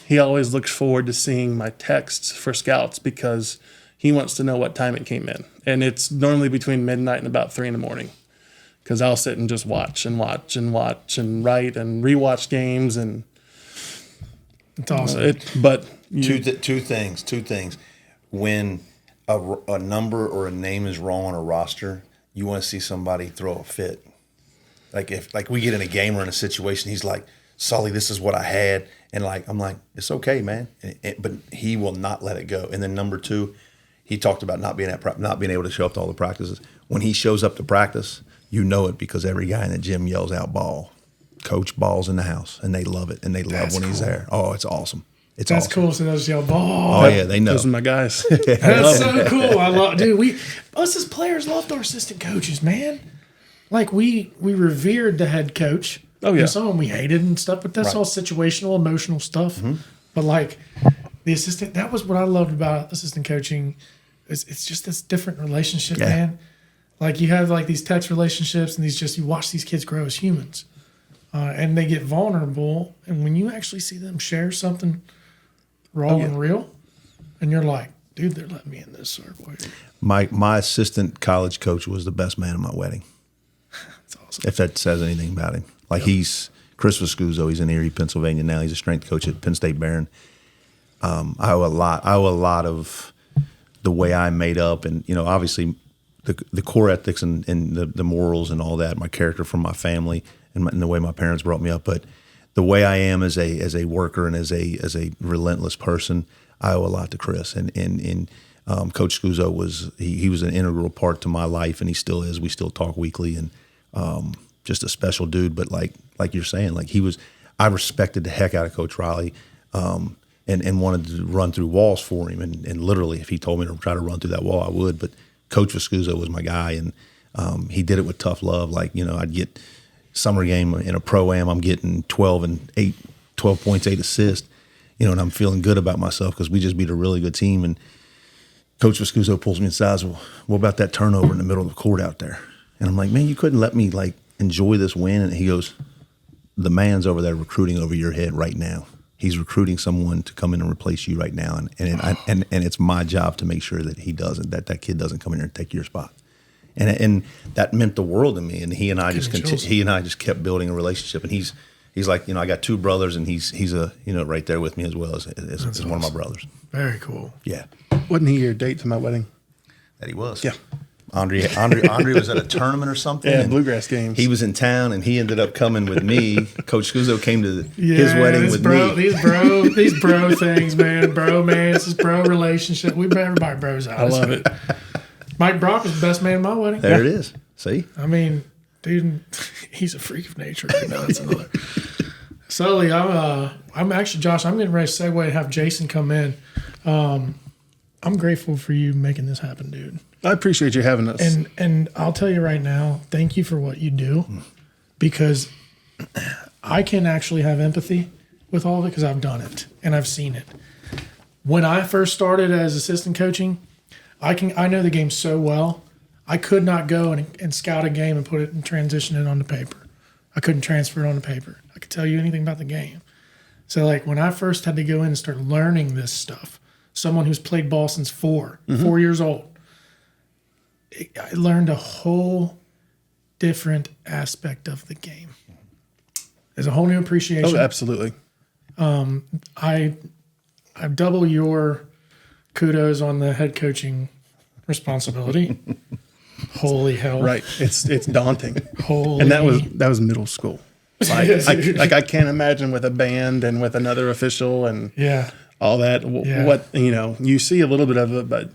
he always looks forward to seeing my texts for scouts because he wants to know what time it came in, and it's normally between midnight and about 3 a.m. Because I'll sit and just watch and watch and watch and write and rewatch games and It's awesome. Two things. When a number or a name is wrong on a roster, you want to see somebody throw a fit. Like we get in a game or in a situation, he's like, Sully, this is what I had. And I'm like, it's okay, man. But he will not let it go. And then number 2, he talked about not being able to show up to all the practices. When he shows up to practice, you know it because every guy in the gym yells out ball. Coach Ball's in the house, and they love it. And they love when he's there. Oh, it's awesome. It's That's awesome. cool. So those yell ball. Oh yeah, they know. Those are my guys. That's so cool. I love, dude. Us as players loved our assistant coaches, man. Like we revered the head coach. Oh, yeah. And some of them we hated and stuff, but that's all situational, emotional stuff. Mm-hmm. But like the assistant, that was what I loved about assistant coaching. It's just this different relationship, man. Like you have like these text relationships, and you watch these kids grow as humans, and they get vulnerable. And when you actually see them share something raw and real, and you're like, dude, they're letting me in this circle. My assistant college coach was the best man at my wedding. That's awesome. If that says anything about him. Like he's Chris Viscuso, he's in Erie, Pennsylvania now. He's a strength coach at Penn State Barron. I owe a lot of the way I made up, and obviously the core ethics and the morals and all that, my character from my family and the way my parents brought me up. But the way I am as a worker and as a relentless person, I owe a lot to Chris. And Coach Scuso was he was an integral part to my life, and he still is. We still talk weekly, and just a special dude. But like you're saying, like I respected the heck out of Coach Riley, and wanted to run through walls for him. And literally, if he told me to try to run through that wall, I would. But Coach Viscuso was my guy, and he did it with tough love. Like I'd get summer game in a pro-am, I'm getting 12 points, 8 assists, and I'm feeling good about myself because we just beat a really good team. And Coach Viscuso pulls me aside, says, well, what about that turnover in the middle of the court out there? And I'm like, man, you couldn't let me like enjoy this win. And he goes, the man's over there recruiting over your head right now. He's recruiting someone to come in and replace you right now. And it's my job to make sure that that kid doesn't come in here and take your spot. And that meant the world to me. And he and I just kept building a relationship. And he's like, I got 2 brothers, and he's right there with me as well as one of my brothers. Very cool. Yeah. Wasn't he your date to my wedding? That he was. Yeah. Andre was at a tournament or something. Yeah, bluegrass games. He was in town, and he ended up coming with me. Coach Scuso came to his wedding with me. These bro things, man. Bromance, this bro relationship. Everybody bros out. I love it. Mike Brock was the best man in my wedding. There it is. See? I mean, dude, he's a freak of nature. That's another. Sully, I'm actually, Josh, I'm getting ready to segue and have Jason come in. I'm grateful for you making this happen, dude. I appreciate you having us. And I'll tell you right now, thank you for what you do, because I can actually have empathy with all of it because I've done it and I've seen it. When I first started as assistant coaching, I know the game so well. I could not go and scout a game and put it and transition it onto paper. I couldn't transfer it onto paper. I could tell you anything about the game. So like when I first had to go in and start learning this stuff, someone who's played ball since 4 years old, I learned a whole different aspect of the game. There's a whole new appreciation. Oh, absolutely. I double your kudos on the head coaching responsibility. Holy hell! Right, it's daunting. Holy, and that was middle school. Like, I can't imagine with a band and with another official and all that. What you see a little bit of it, but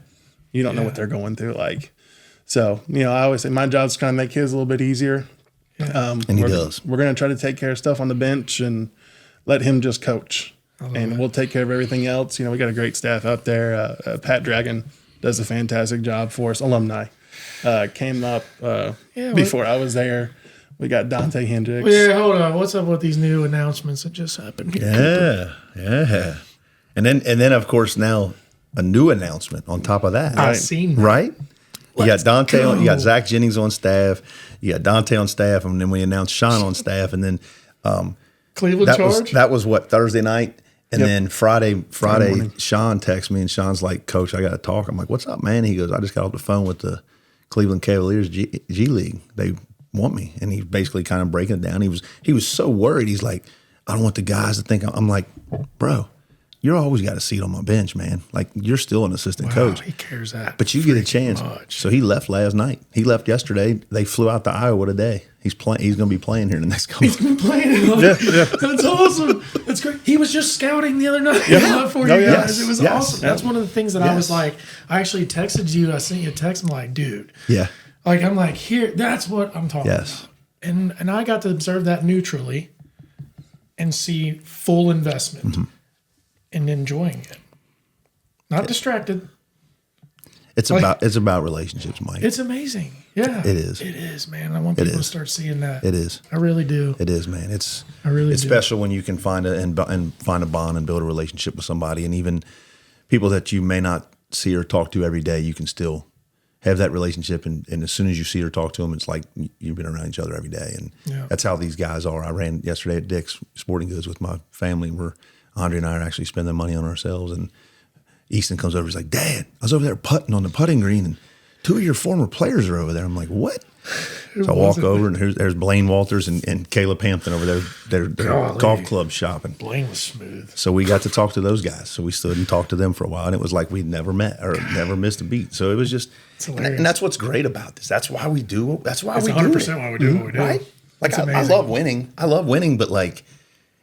you don't know what they're going through. Like, so I always say my job's kind of make his a little bit easier. And he does. We're going to try to take care of stuff on the bench and let him just coach, and we'll take care of everything else. We got a great staff out there. Pat Dragon does a fantastic job for us. Alumni came up before I was there. We got Dante Hendricks. Yeah, hold on. What's up with these new announcements that just happened? Yeah. And then of course now a new announcement on top of that. I've seen that. Right? You got Dante go. you got Zach Jennings on staff, you got Dante on staff, and then we announced Sean on staff, and then Cleveland Charge? that was what, Thursday night? And then Friday Sean texts me, and Sean's like, Coach, I got to talk. I'm like, what's up, man? He goes, I just got off the phone with the Cleveland Cavaliers G League. They want me. And he's basically kind of breaking it down. He was so worried. He's like, I don't want the guys to think I'm like, bro, you're always got a seat on my bench, man. Like, you're still an assistant coach. He cares that. But you get a chance. Much. So he left last night. He left yesterday. They flew out to Iowa today. He's going to be playing here in the next couple. He's been playing. That's awesome. That's great. He was just scouting the other night for you guys. It was awesome. That's one of the things that I was like, I actually texted you. I sent you a text. I'm like, dude. Yeah. Like, I'm like, here, that's what I'm talking about. And I got to observe that neutrally and see full investment. and enjoying it. Not distracted. It's about relationships, Mike. It's amazing. Yeah. It is. It is, man. I want people to start seeing that. It is. I really do. It is, man. It's special when you can find a bond and build a relationship with somebody, and even people that you may not see or talk to every day, you can still have that relationship. And as soon as you see or talk to them, it's like you've been around each other every day. And that's how these guys are. I ran yesterday at Dick's Sporting Goods with my family, where Andre and I are actually spending money on ourselves. And Easton comes over. He's like, "Dad, I was over there putting on the putting green, and 2 of your former players are over there." I'm like, "What?" So I walk over, and there's Blaine Walters and Caleb Hampton over there. They're golf club shopping. Blaine was smooth. So we got to talk to those guys. So we stood and talked to them for a while, and it was like we'd never met or never missed a beat. So it was just, and that's what's great about this. That's why we do. That's why we do. 100% why we do what we do. Right? Like I love winning. I love winning, but like,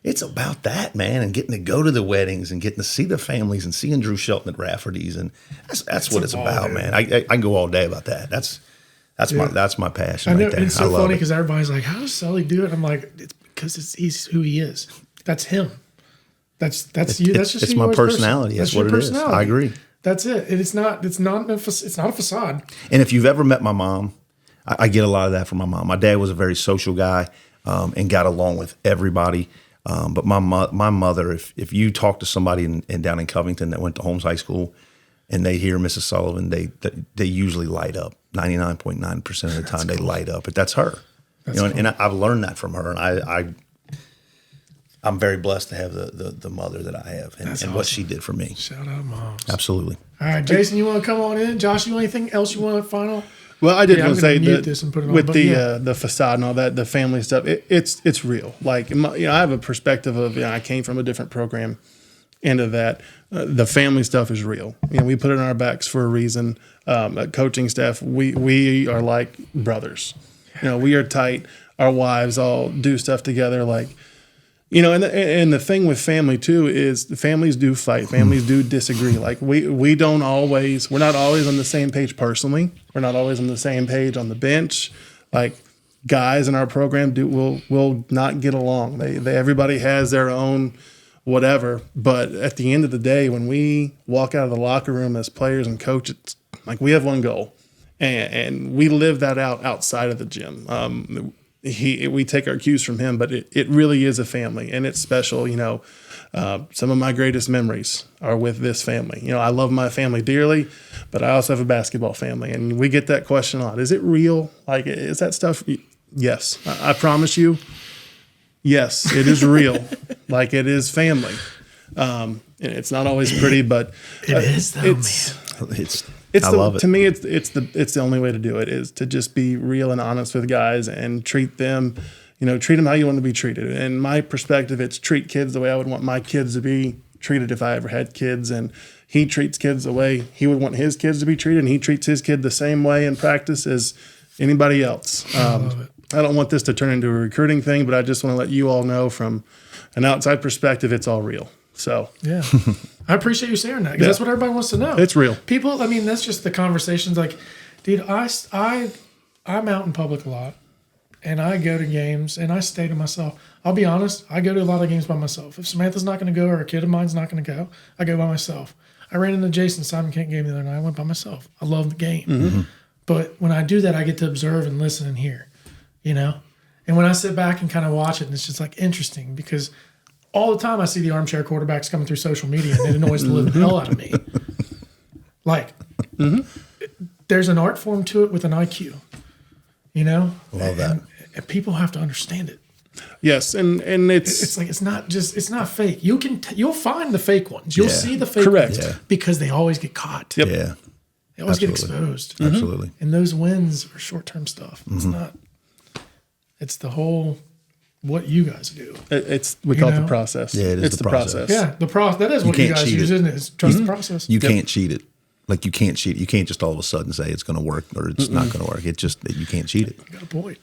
it's about that, man, and getting to go to the weddings and getting to see the families and seeing Drew Shelton at Rafferty's, and that's what it's about, dude. Man. I can go all day about that. That's my passion. I know, right there. it's so funny because everybody's like, "How does Sully do it?" I'm like, "It's because he's who he is. That's him. That's you. That's just it's my personality. That's what it is. I agree. That's it. It's not a facade. And if you've ever met my mom, I get a lot of that from my mom. My dad was a very social guy and got along with everybody. But my mother, if you talk to somebody down in Covington that went to Holmes High School and they hear Mrs. Sullivan, they usually light up. 99.9% of the time they light up. But that's her. And I've learned that from her. And I'm very blessed to have the mother that I have and awesome. What she did for me. Shout out, moms. Absolutely. All right, Jason, you want to come on in? Josh, you want anything else you want to final? Well, I did want to say that with the facade and all that, the family stuff, it's real. Like, I have a perspective of, I came from a different program into that. The family stuff is real. We put it on our backs for a reason. Coaching staff, we are like brothers. We are tight. Our wives all do stuff together. Like, and the thing with family too is the families do fight. Families do disagree. Like we're not always on the same page personally. We're not always on the same page on the bench. Like guys in our program will not get along. They everybody has their own whatever. But at the end of the day, when we walk out of the locker room as players and coaches, like we have one goal, and we live that out outside of the gym. We take our cues from him, but it really is a family, and it's special. Some of my greatest memories are with this family. I love my family dearly, but I also have a basketball family, and we get that question a lot. Is it real? Like, is that stuff? Yes, I promise you. Yes, it is real. Like, it is family. And it's not always pretty, but it is though, man. I love it. To me, it's the only way to do it is to just be real and honest with guys and treat them how you want to be treated. And my perspective, it's treat kids the way I would want my kids to be treated if I ever had kids. And he treats kids the way he would want his kids to be treated, and he treats his kid the same way in practice as anybody else. I don't want this to turn into a recruiting thing, but I just want to let you all know from an outside perspective, it's all real. So yeah, I appreciate you sharing that because that's what everybody wants to know. It's real. People, that's just the conversations. Like, dude, I'm out in public a lot, and I go to games, and I stay to myself. I'll be honest, I go to a lot of games by myself. If Samantha's not going to go or a kid of mine's not going to go, I go by myself. I ran into Jason Simon Kent game the other night. I went by myself. I love the game. Mm-hmm. But when I do that, I get to observe and listen and hear, And when I sit back and kind of watch it, and it's just like interesting because all the time I see the armchair quarterbacks coming through social media, and it annoys the living hell out of me. Like, there's an art form to it with an IQ, Love that. And people have to understand it. Yes, and it's like it's not fake. You'll find the fake ones. You'll see the fake correct ones because they always get caught. Yep. Yeah, they always get exposed. Absolutely. And those wins are short term stuff. It's not. It's the whole. What you guys do. We call it the process. Yeah, it's the process. Yeah, the process. That is what you guys use, isn't it? It's trust the process. You can't cheat it. Like, you can't cheat it. You can't just all of a sudden say it's going to work or it's not going to work. It's just that you can't cheat it. You got a point.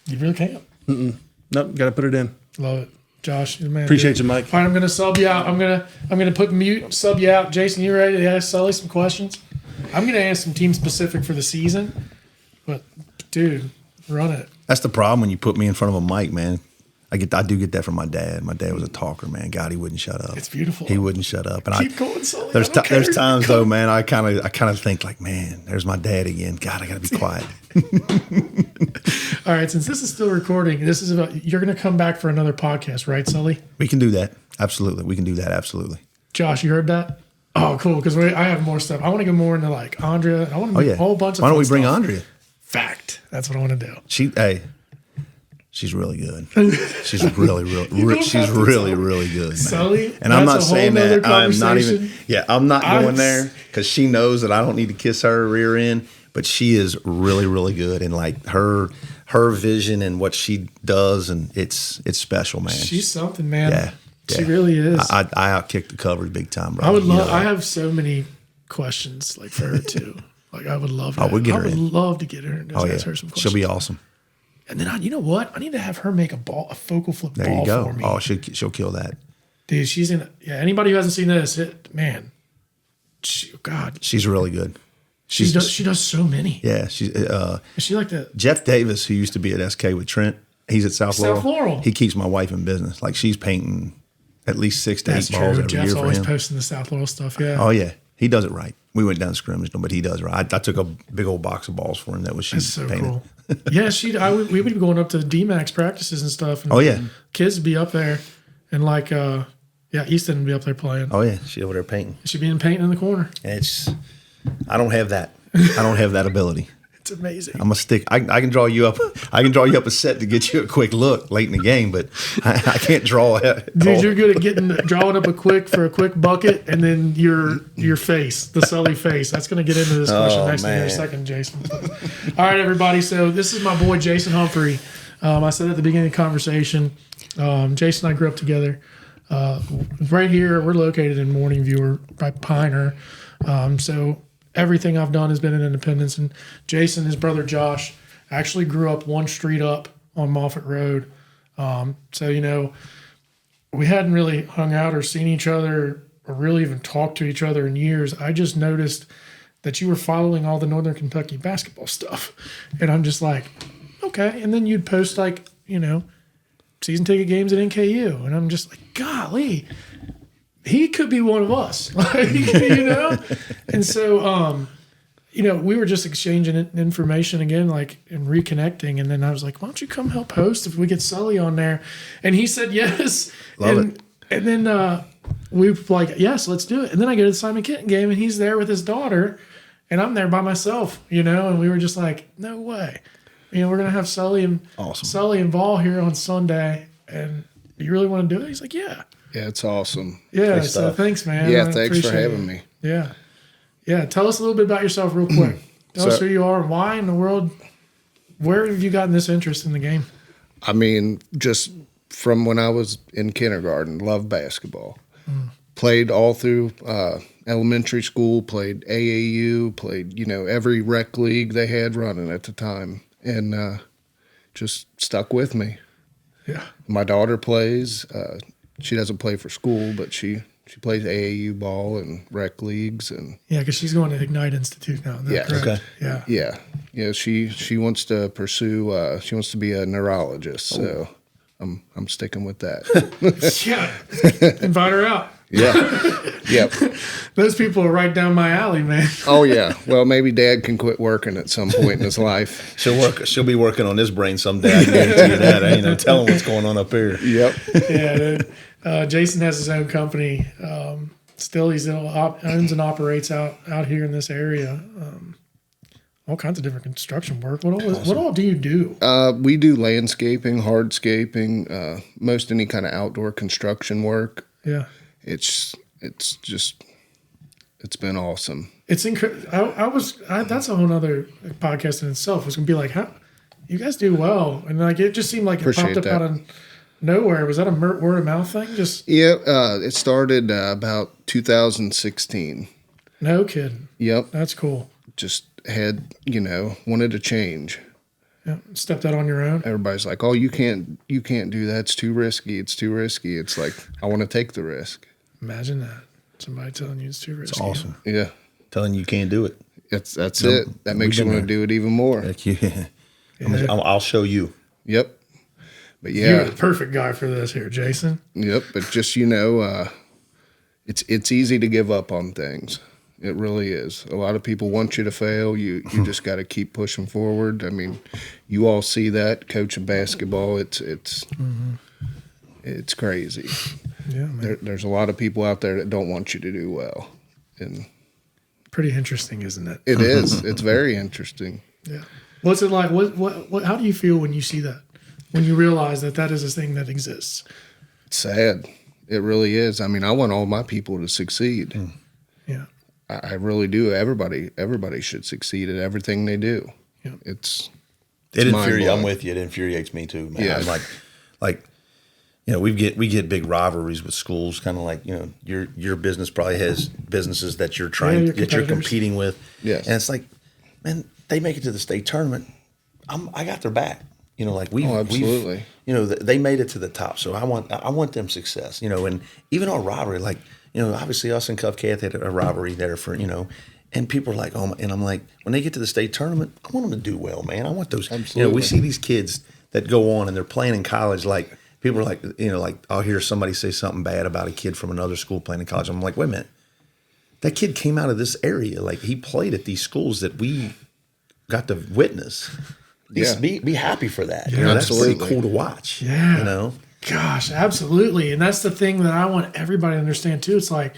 You really can't. Nope, got to put it in. Love it. Josh, you're the man. Appreciate you, Mike. All right, I'm going to sub you out. I'm going to put mute, sub you out. Jason, you ready to ask Sully some questions? I'm going to ask some team specific for the season. But, dude, run it. That's the problem when you put me in front of a mic, man. I do get that from my dad. My dad was a talker, man. God, he wouldn't shut up. It's beautiful. He wouldn't shut up. And Keep going, Sully. there's times though, man. I kind of think like, man, there's my dad again. God, I got to be quiet. All right, since this is still recording, this is about you're going to come back for another podcast, right, Sully? We can do that. Absolutely, we can do that. Absolutely. Josh, you heard that? Oh, cool. Because I have more stuff. I want to go more into like Andrea. I want to do a whole bunch of. Why don't we fun bring stuff. Andrea? Fact. That's what I want to do. She's really good. She's really good, man. Sully, and I'm not that's a saying whole that. nother I'm not even. conversation. Yeah, I'm not going there because she knows that I don't need to kiss her rear end. But she is really, really good, and like her vision and what she does, and it's special, man. She's something, man. Yeah. She really is. I outkicked the coverage big time, bro. I would love. I have so many questions like for her too. Like I would love. Oh, we'll get her I would in. love to get her. And ask her some questions. She'll be awesome. And then you know what? I need to have her make a focal flip There ball you go. for me. Oh, she'll kill that. Dude, she's in. Yeah, anybody who hasn't seen this, man, God, She's really good. she does so many. Yeah, she's. Is she like the Jeff Davis, who used to be at SK with Trent, he's at South Laurel. He keeps my wife in business. Like she's painting at least 6 to 8 That's balls true. every Jeff's year for always him. posting the South Laurel stuff. Yeah. Oh yeah, he does it right. We went down scrimmage, but he does it right. I took a big old box of balls for him. That was That's she's so painted. cool. Yeah, we would be going up to D-Max practices and stuff. And Oh, yeah. kids would be up there, and like, Easton would be up there playing. Oh yeah, she's over there painting. She'd be painting in the corner. And I don't have that. I don't have that ability. It's amazing. I'm a stick. I can draw you up. I can draw you up a set to get you a quick look late in the game, but I can't draw it. Dude, you're good at drawing up for a quick bucket, and then your face, the Sully face. That's going to get into this question next in a second, Jason. All right, everybody. So this is my boy Jason Humphrey. I said at the beginning of the conversation, Jason and I grew up together. Right here, we're located in Morning View, by Piner. So everything I've done has been in Independence. And Jason, his brother Josh, actually grew up one street up on Moffett Road. So, we hadn't really hung out or seen each other or really even talked to each other in years. I just noticed that you were following all the Northern Kentucky basketball stuff. And I'm just like, okay. And then you'd post season ticket games at NKU. And I'm just like, golly, he could be one of us, And so, we were just exchanging information again, and reconnecting. And then I was like, why don't you come help host if we get Sully on there? And he said, yes. Love it. And then we were like, yes, let's do it. And then I go to the Simon Kitten game and he's there with his daughter and I'm there by myself, and we were just like, no way. We're going to have Sully and Ball here on Sunday. And do you really want to do it? He's like, yeah. Yeah, it's awesome. Yeah, so thanks, man. Yeah, thanks for having me. Yeah. Yeah, tell us a little bit about yourself real quick. Tell us who you are, why in the world, where have you gotten this interest in the game? I mean, just from when I was in kindergarten, loved basketball. Played all through elementary school, played AAU, played, every rec league they had running at the time. And just stuck with me. Yeah. My daughter plays. She doesn't play for school, but she plays AAU ball and rec leagues and because she's going to Ignite Institute now. Yeah. Correct? Okay. Yeah. She wants to pursue. She wants to be a neurologist. So I'm sticking with that. Yeah. Invite her out. Yeah. Yep. Those people are right down my alley, man. Oh yeah. Well, maybe Dad can quit working at some point in his life. She'll be working on his brain someday. I guarantee you that. Tell him what's going on up here. Yep. Yeah. Dude. Jason has his own company. Still, he owns and operates out here in this area. All kinds of different construction work. What all do you do? We do landscaping, hardscaping, most any kind of outdoor construction work. Yeah. It's been awesome. It's incredible. That's a whole other podcast in itself. It's gonna be like, how you guys do well, and it just seemed like it popped up out of nowhere. Was that a word of mouth thing? It started about 2016. No kidding. Yep. That's cool. Just had wanted to change. Yeah. Stepped out on your own. Everybody's like, "Oh, you can't do that. It's too risky. It's too risky." It's like I want to take the risk. Imagine that. Somebody telling you it's too risky. It's awesome. Yeah. Telling you can't do it. That's it. That makes you want to do it even more. I'll show you. Yep. But You're yeah, the perfect guy for this here, Jason. yep. But just it's easy to give up on things. It really is. A lot of people want you to fail. You just got to keep pushing forward. I mean, you all see that coaching basketball. It's crazy. Yeah, man. There's a lot of people out there that don't want you to do well, and Pretty interesting, isn't it? it is. It's very interesting. Yeah. What's it like? What? How do you feel when you see that? When you realize that is a thing that exists? It's sad. It really is. I mean, I want all my people to succeed. Yeah. I really do. Everybody should succeed at everything they do. Yeah. It's It infuriates. mind-blowing. I'm with you. It infuriates me too, man. Yeah. I'm like, you know, we get big rivalries with schools. Kind of like, you know, your business probably has businesses that you're trying your that you're competitors. competing with. Yes. And it's like, man, they make it to the state tournament. I got their back. You know, like absolutely. You know, they made it to the top, so I want them success. You know, and even our rivalry, like, you know, obviously us and Cuff Cath had a rivalry there for, you know, and people are like, oh, and I'm like, when they get to the state tournament, I want them to do well, man. I want those. Absolutely. You know, we see these kids that go on and they're playing in college. Like people are like, you know, like I'll hear somebody say something bad about a kid from another school playing in college. I'm like, wait a minute, that kid came out of this area. Like he played at these schools that we got to witness. Yeah. Be happy for that. Yeah, You know, that's pretty absolutely. cool to watch. Yeah. You know. Gosh, absolutely. And that's the thing that I want everybody to understand too. It's like,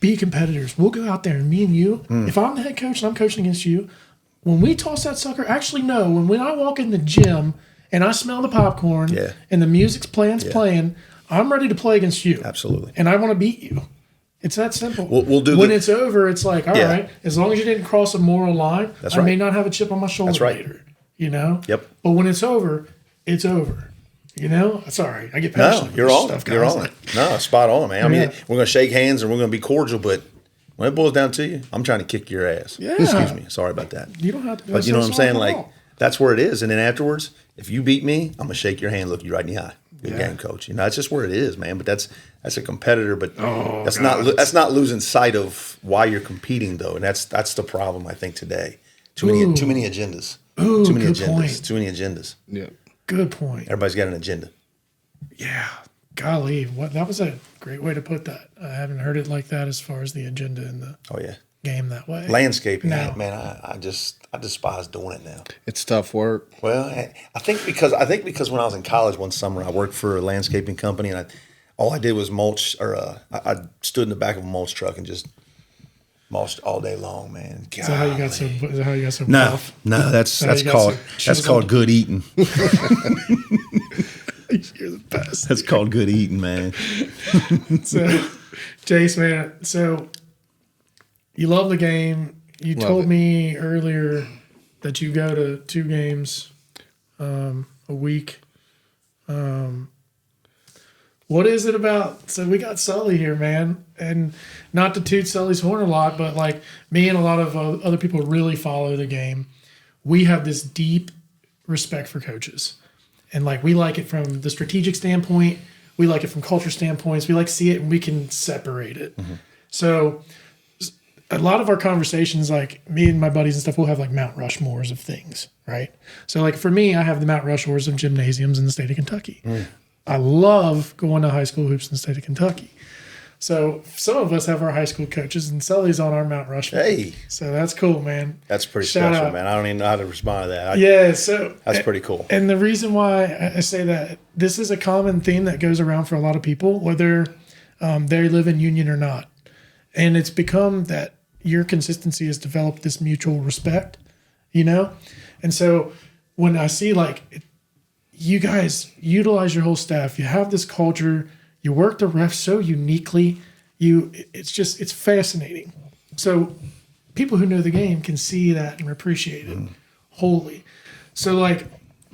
be competitors. We'll go out there and me and you, if I'm the head coach and I'm coaching against you, when we toss that sucker, actually no, when I walk in the gym and I smell the popcorn Yeah. and the music's playing, I'm ready to play against you. Absolutely. And I want to beat you. It's that simple. We'll do when the- it's over, it's like, all Yeah. right, as long as you didn't cross a moral line, That's I may right. not have a chip on my shoulder That's right. later. You know? Yep. But when it's over, it's over. You know? Sorry, I get No, passionate. you're with on stuff, it. You're guys. on it. No, spot on, man. I mean, Yeah. we're going to shake hands and we're going to be cordial, but when it boils down to you, I'm trying to kick your ass. Yeah. Excuse me. Sorry about that. You don't have to. But you know what I'm saying? At Like, all. that's where it is. And then afterwards, if you beat me, I'm going to shake your hand, look you right in the eye. Good Yeah. game, coach. You know, that's just where it is, man. But that's a competitor, but Oh, that's God. that's not losing sight of why you're competing, though. And that's the problem, I think, today. Too many agendas. Ooh, Too many good agendas. point. Too many agendas. Yeah. Good point. Everybody's got an agenda. Yeah. Golly, that was a great way to put that. I haven't heard it like that as far as the agenda in the Oh yeah. game that way. Landscaping, No. man, I despise doing it now. It's tough work. Well, I think because when I was in college one summer, I worked for a landscaping company, and all I did was mulch, or I stood in the back of a mulch truck and just mulched all day long, man. Is that how you got so? Is that how you got so? No, buff? no, that's How you got called so that's chiseled? called good eating. You're the best. That's called good eating, man. So, Jace, man. So, you love the game. You Love told it. me earlier that you go to 2 games a week. What is it about? So we got Sully here, man, and not to toot Sully's horn a lot, but like me and a lot of other people really follow the game. We have this deep respect for coaches, and like we like it from the strategic standpoint. We like it from culture standpoints. We like to see it, and we can separate it. So a lot of our conversations, like me and my buddies and stuff, we'll have like Mount Rushmores of things, right? So like for me, I have the Mount Rushmores of gymnasiums in the state of Kentucky. I love going to high school hoops in the state of Kentucky. So some of us have our high school coaches, and Sully's on our Mount Rushmore. Hey, So that's cool, man. that's pretty Shout special, out. man. I don't even know how to respond to that. Yeah, so That's pretty cool. And the reason why I say that, this is a common theme that goes around for a lot of people, whether they live in union or not. And it's become that your consistency has developed this mutual respect, you know? And so when I see like you guys utilize your whole staff, you have this culture, you work the refs so uniquely, it's fascinating. So people who know the game can see that and appreciate it wholly. So like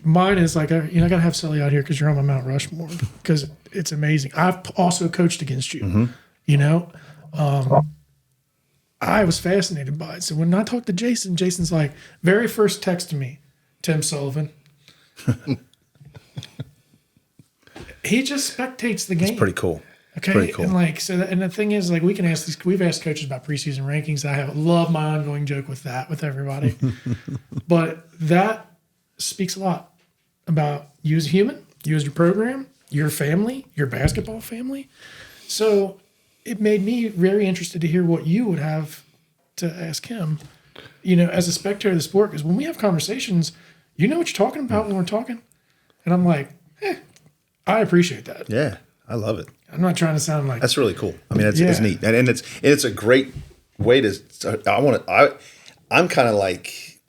mine is like, I gotta have Sully out here because you're on my Mount Rushmore because it's amazing. I've also coached against you, you know? I was fascinated by it. So when I talked to Jason, Jason's like, very first text to me, Tim Sullivan. He just spectates the game. It's pretty cool. Okay, Pretty cool. and like so, and the thing is, like, we've asked coaches about preseason rankings. I love my ongoing joke with that with everybody, but that speaks a lot about you as a human you as your program, your family, your basketball family. So it made me very interested to hear what you would have to ask him, as a spectator of the sport. Because when we have conversations, you know what you're talking about when we're talking. And I'm like, I appreciate that. Yeah, I love it. I'm not trying to sound like That's really cool. I mean, it's neat, and it's a great way to. I'm kind of like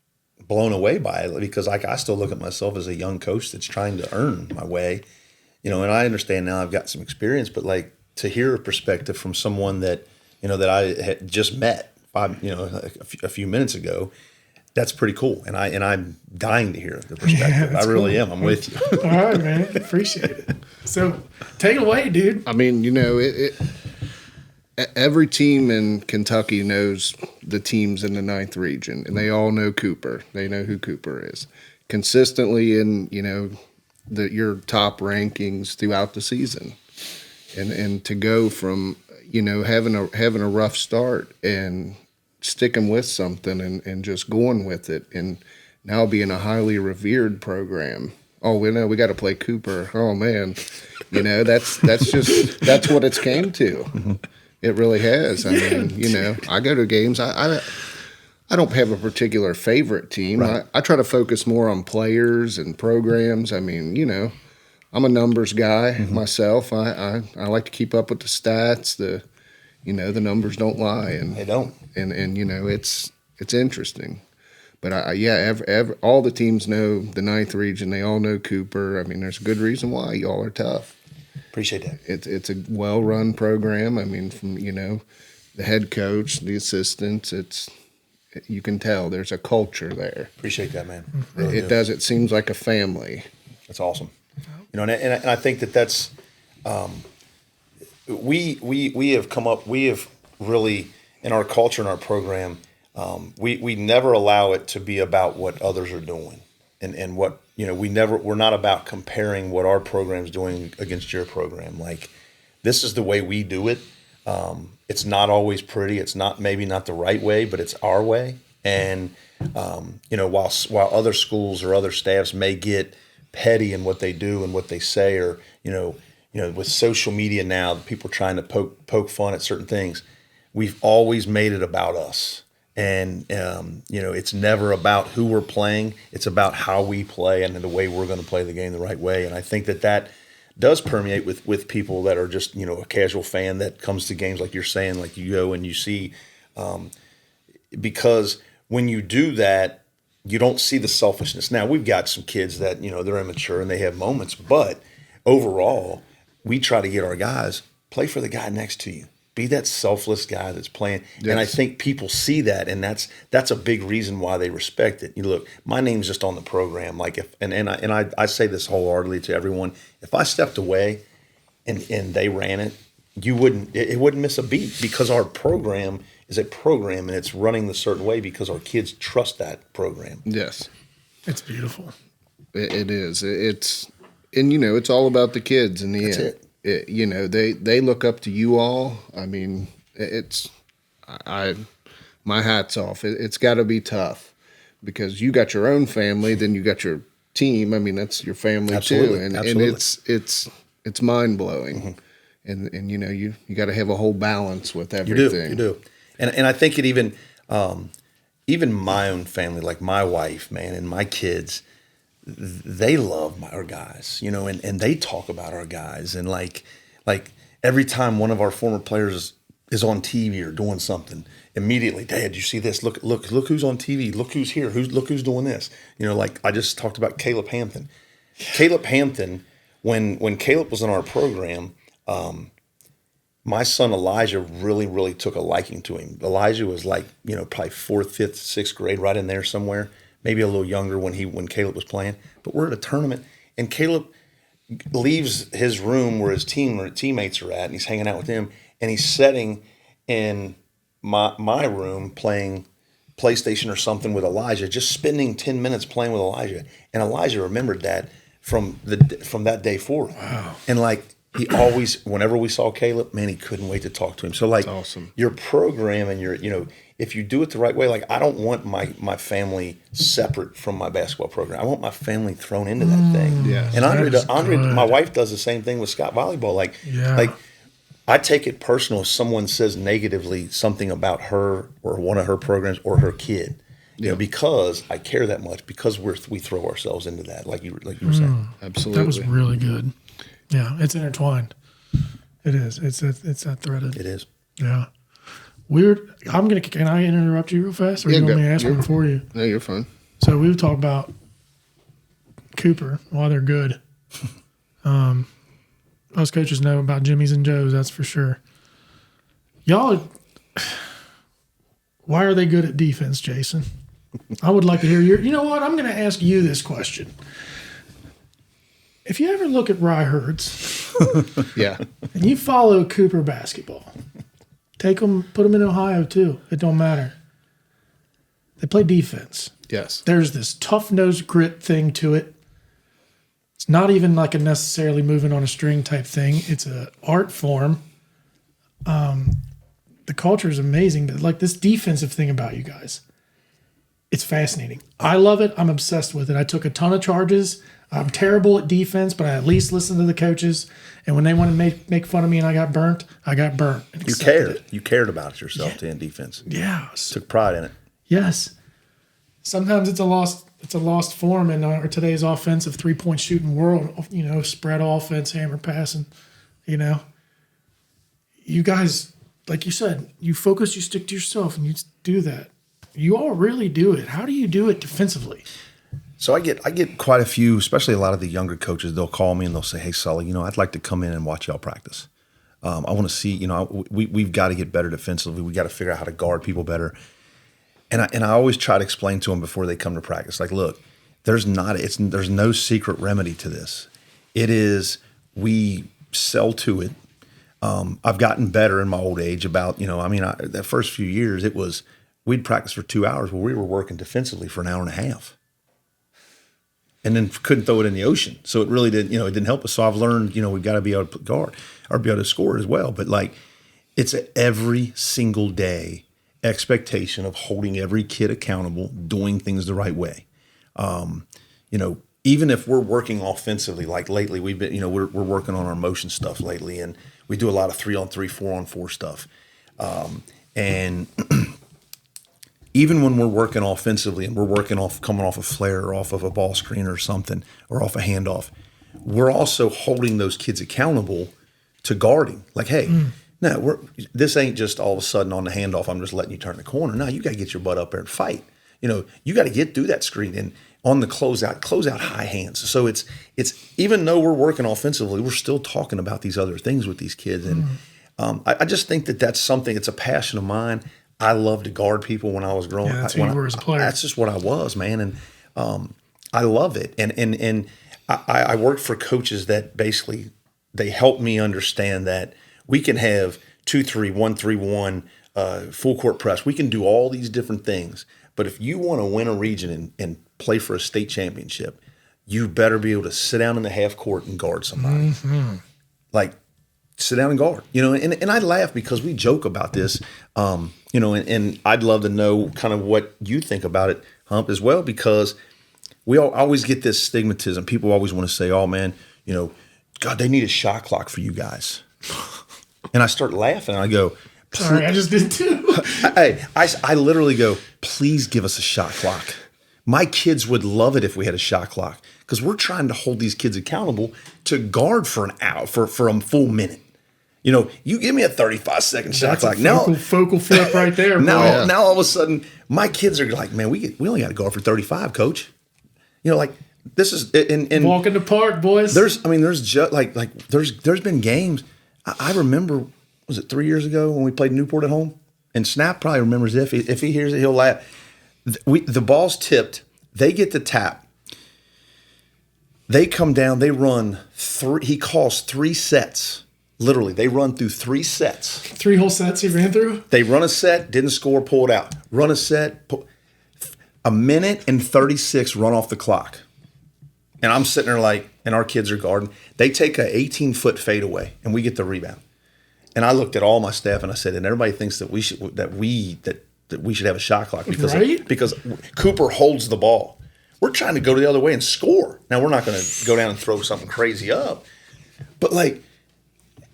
blown away by it because I still look at myself as a young coach that's trying to earn my way, and I understand now I've got some experience, but like to hear a perspective from someone that that I had just met a few minutes ago. That's pretty cool, and I'm dying to hear the perspective. I really am. I'm with you. All right, man. Appreciate it. So, take it away, dude. I mean, every team in Kentucky knows the teams in the 9th region, and they all know Cooper. They know who Cooper is. Consistently in your top rankings throughout the season, and to go from having a rough start and sticking with something and just going with it, and now being a highly revered program. Oh, we got to play Cooper. Oh man, that's what it's came to. Mm-hmm. It really has. I mean, I go to games. I don't have a particular favorite team. Right. I try to focus more on players and programs. I mean, I'm a numbers guy myself. I like to keep up with the stats. The numbers don't lie, and they don't. And it's interesting, but all the teams know the 9th region. They all know Cooper. I mean, there's a good reason why y'all are tough. Appreciate that. It's a well-run program. I mean, from the head coach, the assistants. You can tell there's a culture there. Appreciate that, man. Really it does. It seems like a family. That's awesome. And I think that's. We have come up. We have really. In our culture, in our program, we never allow it to be about what others are doing, and what we're not about comparing what our program's doing against your program. Like, this is the way we do it. It's not always pretty. It's maybe not the right way, but it's our way. And while other schools or other staffs may get petty in what they do and what they say, or with social media now, people trying to poke fun at certain things. We've always made it about us, and it's never about who we're playing. It's about how we play and the way we're going to play the game the right way. And I think that does permeate with people that are just a casual fan that comes to games like you're saying, like you go and you see, because when you do that, you don't see the selfishness. Now we've got some kids that they're immature and they have moments, but overall, we try to get our guys play for the guy next to you. Be that selfless guy that's playing. Yes. And I think people see that, and that's a big reason why they respect it. Look, my name's just on the program. Like I say this wholeheartedly to everyone. If I stepped away and they ran it, it wouldn't miss a beat, because our program is a program and it's running the certain way because our kids trust that program. Yes. It's beautiful. It is. It's all about the kids in the end. They look up to you all. I mean, my hat's off. It's got to be tough, because you got your own family, then you got your team. I mean, that's your family too, and it's mind blowing. And you got to have a whole balance with everything. You do. And I think it even my own family, like my wife, man, and my kids. They love our guys, and they talk about our guys, and like every time one of our former players is on TV or doing something, immediately, Dad, you see this? Look who's on TV. Look who's here. Look who's doing this. Like I just talked about Caleb Hampton. Yeah. Caleb Hampton, when Caleb was in our program, my son Elijah really, really took a liking to him. Elijah was like, probably 4th, 5th, 6th grade, right in there somewhere. Maybe a little younger when Caleb was playing. But we're at a tournament, and Caleb leaves his room where his teammates are at, and he's hanging out with them, and he's sitting in my room playing PlayStation or something with Elijah, just spending 10 minutes playing with Elijah. And Elijah remembered that from that day forward. Wow. And like he always, whenever we saw Caleb, man, he couldn't wait to talk to him. So like, awesome. Your program and if you do it the right way, like I don't want my family separate from my basketball program. I want my family thrown into that thing. Yeah. And Andre, my wife does the same thing with Scott volleyball. Like I take it personal if someone says negatively something about her or one of her programs or her kid. Because I care that much, because we throw ourselves into that, like you were saying. Absolutely. That was really good. Yeah, it's intertwined. It is. It's that threaded. It is. Yeah. Weird. Can I interrupt you real fast? Or you want me to ask one for you? No, you're fine. So we've talked about Cooper, why they're good. Most coaches know about Jimmy's and Joe's, that's for sure. Why are they good at defense, Jason? I would like to hear you know what? I'm going to ask you this question. If you ever look at Rye Herds, Yeah. and you follow Cooper basketball, take them, put them in Ohio too. It don't matter. They play defense. Yes. There's this tough-nosed grit thing to it. It's not even like a necessarily moving on a string type thing. It's an art form. The culture is amazing, but like this defensive thing about you guys, it's fascinating. I love it. I'm obsessed with it. I took a ton of charges. I'm terrible at defense, but I at least listened to the coaches. And when they want to make fun of me and I got burnt, I got burnt. And You cared. You cared about it yourself in defense. Yes. Took pride in it. Yes. Sometimes it's a lost form in our today's offensive 3-point shooting world. Spread offense, hammer passing. You guys, like you said, you focus, you stick to yourself, and you do that. You all really do it. How do you do it defensively? So I get quite a few, especially a lot of the younger coaches. They'll call me and they'll say, "Hey, Sully, I'd like to come in and watch y'all practice. I want to see, we've got to get better defensively. We got to figure out how to guard people better." And I always try to explain to them before they come to practice, like, look, there's no secret remedy to this. It is, we sell to it. I've gotten better in my old age about, that first few years, it was, we'd practice for 2 hours where we were working defensively for an hour and a half. And then couldn't throw it in the ocean. So it really didn't, it didn't help us. So I've learned, we've got to be able to guard or be able to score as well. But like, it's an every single day expectation of holding every kid accountable, doing things the right way. Even if we're working offensively, like lately we've been, we're working on our motion stuff lately, and we do a lot of 3-on-3, 4-on-4 stuff. And even when we're working offensively and we're working coming off a flare or off of a ball screen or something, or off a handoff, we're also holding those kids accountable to guarding. Like, hey, no, this ain't just all of a sudden on the handoff, I'm just letting you turn the corner. No, you got to get your butt up there and fight. You got to get through that screen and on the closeout high hands. So it's even though we're working offensively, we're still talking about these other things with these kids. And I just think that's something, it's a passion of mine. I love to guard people when I was growing up. Yeah, that's who you were as a player. That's just what I was, man. And I love it. And I worked for coaches that basically, they helped me understand that we can have 2-3, 1-3-1, full court press. We can do all these different things. But if you want to win a region and play for a state championship, you better be able to sit down in the half court and guard somebody. Mm-hmm. Like, sit down and guard. And I laugh because we joke about this, and I'd love to know kind of what you think about it, Hump, as well, because we always get this stigmatism. People always want to say, oh, man, God, they need a shot clock for you guys. And I start laughing and I go, sorry, I just did too. I literally go, please give us a shot clock. My kids would love it if we had a shot clock, because we're trying to hold these kids accountable to guard for an hour, for a full minute. You give me a 35-second shot clock. Focal flip right there. Now all of a sudden, my kids are like, man, we only got to guard for 35, coach. This is and walk in the park, boys. There's been games. I remember, was it 3 years ago when we played Newport at home? And Snap probably remembers it. If he hears it, he'll laugh. The ball's tipped. They get the tap. They come down. They run three. He calls 3 sets. Literally, they run through 3 sets. 3 whole sets he ran through? They run a set, didn't score, pull it out. Run a set, a minute and 36 run off the clock. And I'm sitting there like, and our kids are guarding. They take a 18-foot fadeaway, and we get the rebound. And I looked at all my staff and I said, and everybody thinks that we should have a shot clock because Cooper holds the ball. We're trying to go the other way and score. Now we're not going to go down and throw something crazy up, but like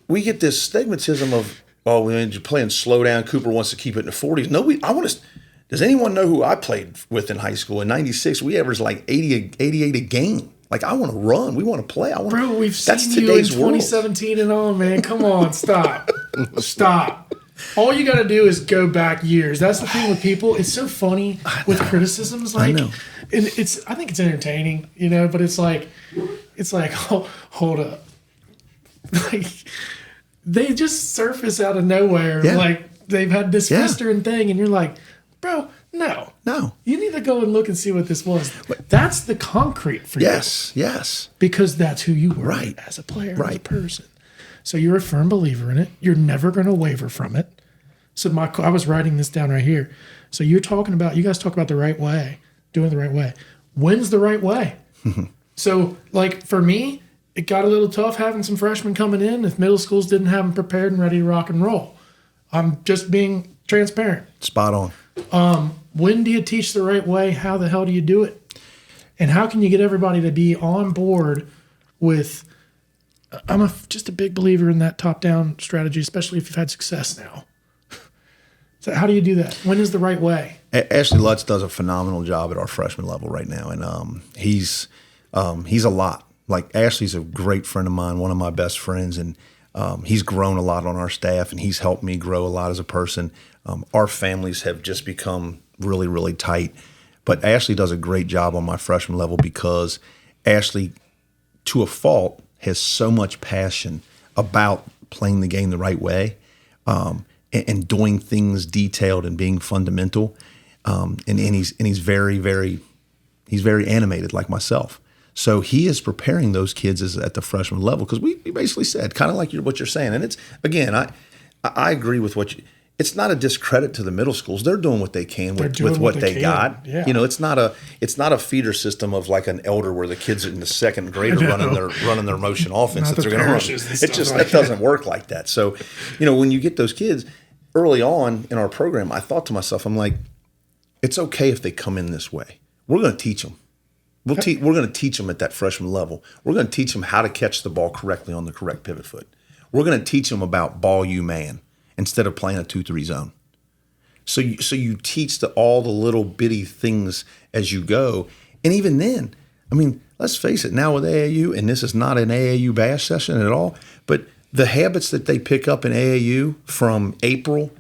we get this stigmatism of when you're playing slow down. Cooper wants to keep it in the 40s. No, I want to. Does anyone know who I played with in high school? In '96, we averaged like 88 a game. Like, I want to run. We want to play. Bro, we've seen you in 2017 and on, man. Come on, stop. Stop. All you got to do is go back years. That's the thing with people. It's so funny with criticisms. Like, and I think it's entertaining, but it's like, oh, hold up. Like, they just surface out of nowhere. Yeah. Like, they've had this festering thing, and you're like, bro, no. You need to go and look and see what this was. That's the concrete for you. Yes. Because that's who you were as a player, as a person. So you're a firm believer in it. You're never going to waver from it. So I was writing this down right here. So you guys talk about the right way, doing it the right way. When's the right way? So, like, for me, it got a little tough having some freshmen coming in if middle schools didn't have them prepared and ready to rock and roll. I'm just being transparent. Spot on. When do you teach the right way? How the hell do you do it? And how can you get everybody to be on board with, I'm just a big believer in that top-down strategy, especially if you've had success now. So how do you do that? When is the right way? Ashley Lutz does a phenomenal job at our freshman level right now. And he's a lot. Like, Ashley's a great friend of mine, one of my best friends. And he's grown a lot on our staff, and he's helped me grow a lot as a person. Our families have just become really, really tight. But Ashley does a great job on my freshman level because Ashley, to a fault, has so much passion about playing the game the right way and doing things detailed and being fundamental. And he's very, very animated like myself. So he is preparing those kids at the freshman level because we basically said, kind of like what you're saying. And it's, again, I agree with what you – it's not a discredit to the middle schools. They're doing what they can with what they got. Yeah. It's not a feeder system of like an elder where the kids in the second grade are running their motion offense that they're going to run. It just that doesn't work like that. So, when you get those kids early on in our program, I thought to myself, I'm like, it's okay if they come in this way. We're going to teach them. We're going to teach them at that freshman level. We're going to teach them how to catch the ball correctly on the correct pivot foot. We're going to teach them about ball you man instead of playing a 2-3 zone. So you teach all the little bitty things as you go. And even then, I mean, let's face it, now with AAU, and this is not an AAU bash session at all, but the habits that they pick up in AAU from April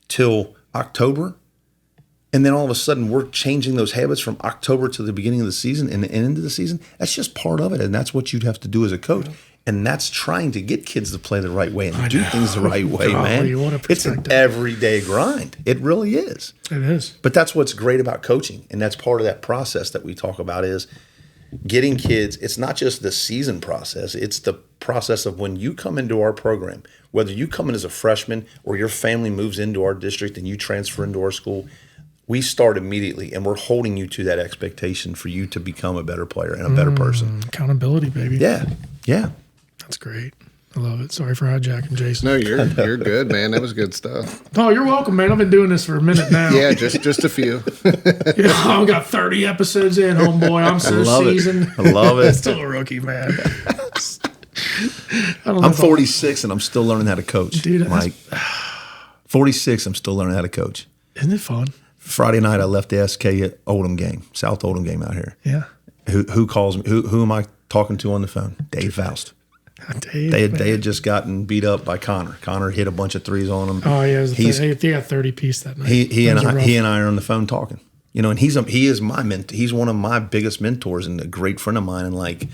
till October, and then all of a sudden we're changing those habits from October to the beginning of the season and into the season, that's just part of it. And that's what you'd have to do as a coach. And that's trying to get kids to play the right way and do things the right way, man. It's an everyday grind. It really is. It is. But that's what's great about coaching. And that's part of that process that we talk about is getting kids. It's not just the season process. It's the process of when you come into our program, whether you come in as a freshman or your family moves into our district and you transfer into our school, we start immediately, and we're holding you to that expectation for you to become a better player and a better person. Accountability, baby. Yeah. That's great. I love it. Sorry for hijacking, Jason. No, you're good, man. That was good stuff. Oh, you're welcome, man. I've been doing this for a minute now. Yeah, just a few. I've got 30 episodes in, homeboy. I'm so seasoned. I love it. Still a rookie, man. I'm 46 and I'm still learning how to coach. Dude, Mike. 46, I'm still learning how to coach. Isn't it fun? Friday night, I left the SK Oldham game, South Oldham game out here. Yeah. Who calls me? Who am I talking to on the phone? Dave Faust. They had just gotten beat up by Connor. Connor hit a bunch of threes on him. Oh yeah, he got 30 piece that night. He and I are on the phone talking. And he is my mentor. He's one of my biggest mentors and a great friend of mine. And like,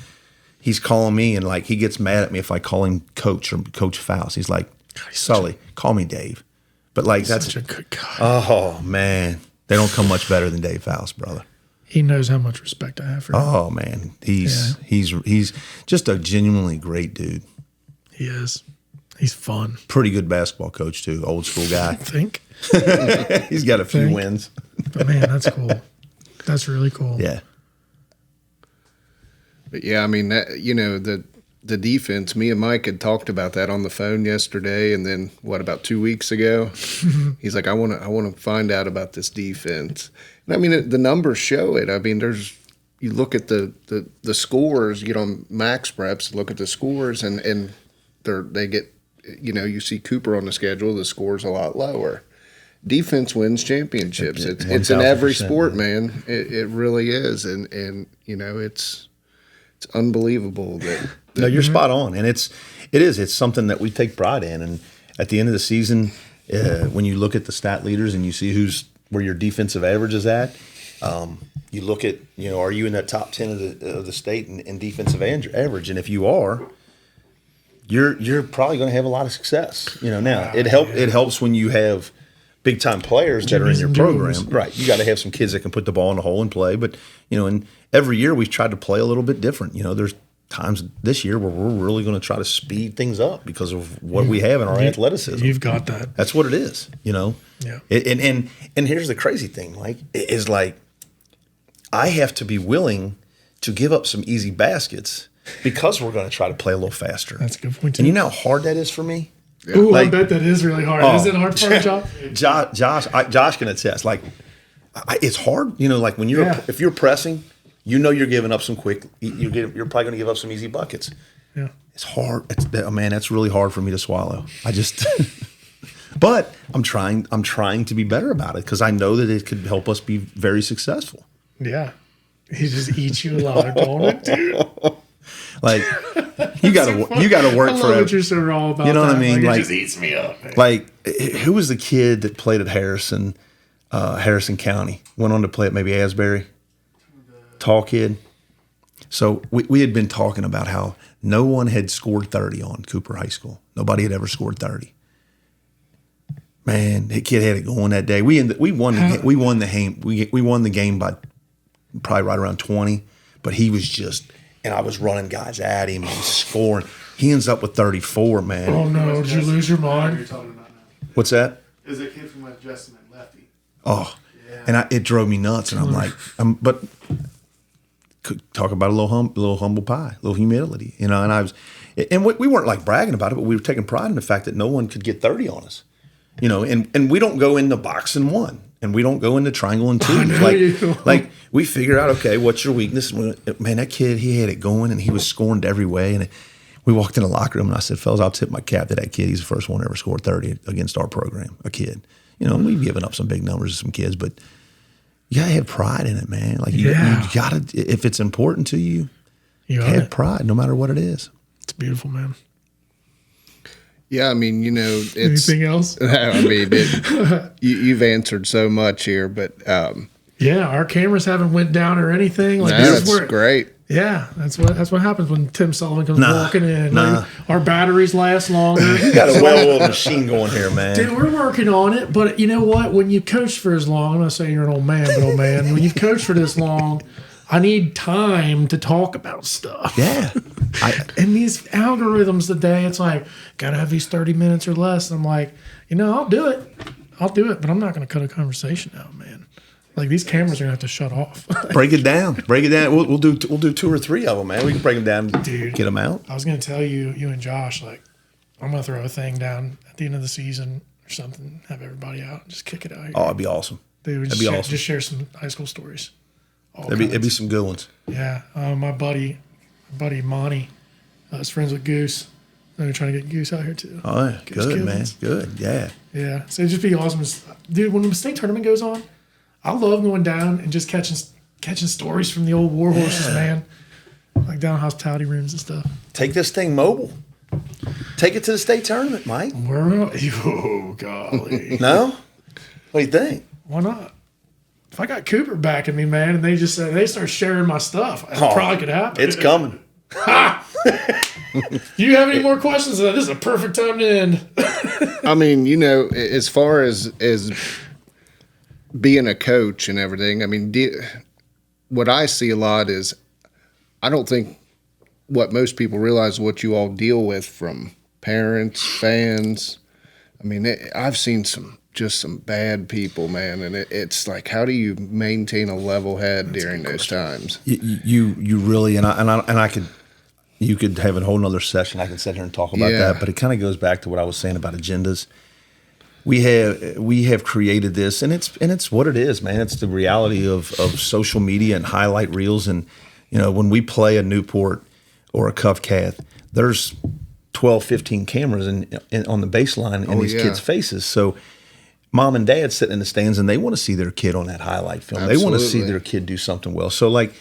he's calling me and like he gets mad at me if I call him Coach or Coach Faust. He's like, Sully, call me Dave. But like that's such a good guy. Oh man, they don't come much better than Dave Faust, brother. He knows how much respect I have for him. Oh man, he's just a genuinely great dude. He is. He's fun. Pretty good basketball coach too. Old school guy. I think. He's got a few wins. But man, that's cool. That's really cool. Yeah. But yeah, I mean, that, you know, the defense, me and Mike had talked about that on the phone yesterday, and then about 2 weeks ago, he's like, I want to find out about this defense. And I mean, the numbers show it. I mean, you look at the scores, you know, max preps, look at the scores, and they get, you know, you see Cooper on the schedule, the score's a lot lower. Defense wins championships. It's in every sport, man. It really is, and you know, it's unbelievable that. No, you're spot on, and it's something that we take pride in. And at the end of the season, when you look at the stat leaders and you see where your defensive average is at, you look at, you know, are you in that top 10 of the state in defensive average? And if you are, you're probably going to have a lot of success. You know, now it helps when you have big time players that are in your program, right? You got to have some kids that can put the ball in the hole and play. But you know, and every year we've tried to play a little bit different. You know, there's times this year where we're really going to try to speed things up because of what we have in our athleticism. You've got that. That's what it is, you know? Yeah. And here's the crazy thing, Mike, is like I have to be willing to give up some easy baskets because we're going to try to play a little faster. That's a good point, too. And you know how hard that is for me? Yeah. Ooh, like, I bet that is really hard. Is it hard for a job? Josh can attest. Like, it's hard, you know, like when if you're pressing, you know you're giving up some quick. You're probably going to give up some easy buckets. Yeah, it's hard. That's really hard for me to swallow. I just, but I'm trying to be better about it because I know that it could help us be very successful. Yeah, he just eats you alive, don't it, dude? Like you got to work for it. What you're so raw about. You know what I mean? Like, it just eats me up. Man. Like who was the kid that played at Harrison County? Went on to play at maybe Asbury. Tall kid. So we had been talking about how no one had scored 30 on Cooper High School. Nobody had ever scored 30. Man, that kid had it going that day. We won the game by probably right around 20, but he was just, and I was running guys at him and scoring. He ends up with 34, man. Oh no, did you lose your mind? You're talking about now. What's that? Is a kid from West Jessamine, lefty. Oh, yeah. And it drove me nuts. And I'm like, but talk about a little humble pie, a little humility, you know. And we weren't like bragging about it, but we were taking pride in the fact that no one could get 30 on us, you know. And we don't go into box and one, and we don't go into triangle and two. Like we figure out, okay, what's your weakness? Man, that kid, he had it going, and he was scoring every way. And we walked in the locker room, and I said, fellas, I'll tip my cap to that kid. He's the first one to ever score 30 against our program, a kid. You know, we've given up some big numbers to some kids, but you gotta have pride in it, man. Like you gotta, if it's important to you, have pride, no matter what it is. It's beautiful, man. Yeah, I mean, you know, it's anything else. I mean, you've answered so much here, but yeah, our cameras haven't went down or anything. Like that's great. Yeah, that's what happens when Tim Sullivan comes walking in. Like, our batteries last longer. You got a well-oiled machine going here, man. Dude, we're working on it. But you know what? When you coach for as long, I'm not saying you're an old man, but old man, when you've coached for this long, I need time to talk about stuff. Yeah. And these algorithms today, it's like, got to have these 30 minutes or less. And I'm like, you know, I'll do it, but I'm not going to cut a conversation out, man. Like these cameras are gonna have to shut off. Break it down. We'll do 2 or 3 of them, man. We can break them down, dude. Get them out. I was gonna tell you and Josh, like, I'm gonna throw a thing down at the end of the season or something. Have everybody out, just kick it out here. Oh, it'd be awesome. Dude, that'd be awesome. Just share some high school stories. It'd be some good ones. Yeah, my buddy Monty, is friends with Goose. They're trying to get Goose out here too. Oh, yeah. Good, man. Good, yeah. Yeah, so it'd just be awesome, dude. When the state tournament goes on, I love going down and just catching stories from the old war horses, man. Like down in hospitality rooms and stuff. Take this thing mobile. Take it to the state tournament, Mike. Oh, golly. No? What do you think? Why not? If I got Cooper backing me, man, and they start sharing my stuff, it probably could happen. It's coming. Do you have any more questions? This is a perfect time to end. I mean, you know, as far as being a coach and everything, I mean, what I see a lot is I don't think what most people realize what you all deal with from parents, fans. I mean, I've seen some just some bad people, man. And it's like, how do you maintain a level head during those times? You really, I could, you could have a whole nother session. I can sit here and talk about that, but it kind of goes back to what I was saying about agendas. We have created this, and it's what it is, man. It's the reality of social media and highlight reels. And when we play a Newport or a Cuff Cath, there's 12, 15 cameras on the baseline in these kids' faces. So mom and dad sitting in the stands, and they want to see their kid on that highlight film. Absolutely. They want to see their kid do something well. So like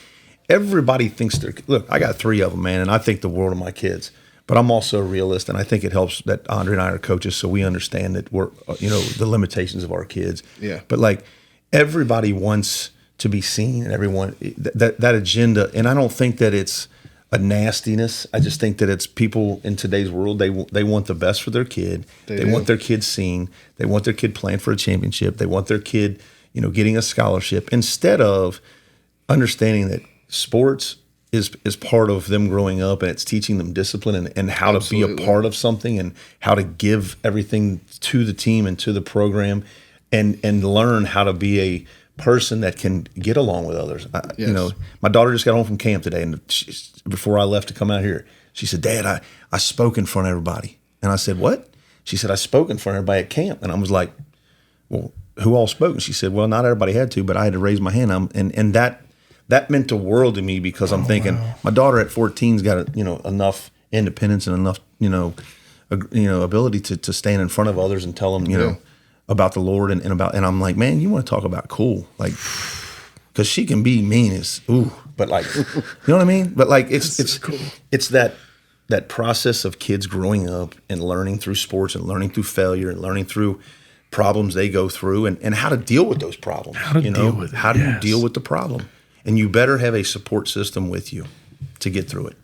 everybody thinks look, I got 3 of them, man, and I think the world of my kids. But I'm also a realist, and I think it helps that Andre and I are coaches, so we understand that we're, the limitations of our kids. Yeah. But like everybody wants to be seen, and everyone that agenda, and I don't think that it's a nastiness. I just think that it's people in today's world. They want the best for their kid. They want their kid seen. They want their kid playing for a championship. They want their kid, getting a scholarship, instead of understanding that sports is part of them growing up, and it's teaching them discipline and how to be a part of something, and how to give everything to the team and to the program, and learn how to be a person that can get along with others. My daughter just got home from camp today, and before I left to come out here, she said, "Dad, I spoke in front of everybody." And I said, "What?" She said, "I spoke in front of everybody at camp." And I was like, "Well, who all spoke?" And she said, "Well, not everybody had to, but I had to raise my hand." And that meant the world to me, because I'm thinking, my daughter at 14's got enough independence and enough ability to stand in front of others and tell them about the Lord and I'm like, man, you want to talk about cool, like, because she can be mean as but like, you know what I mean? But like it's cool. It's that process of kids growing up and learning through sports and learning through failure and learning through problems they go through and how to deal with those problems. How to deal with it. How do you deal with the problem? And you better have a support system with you to get through it.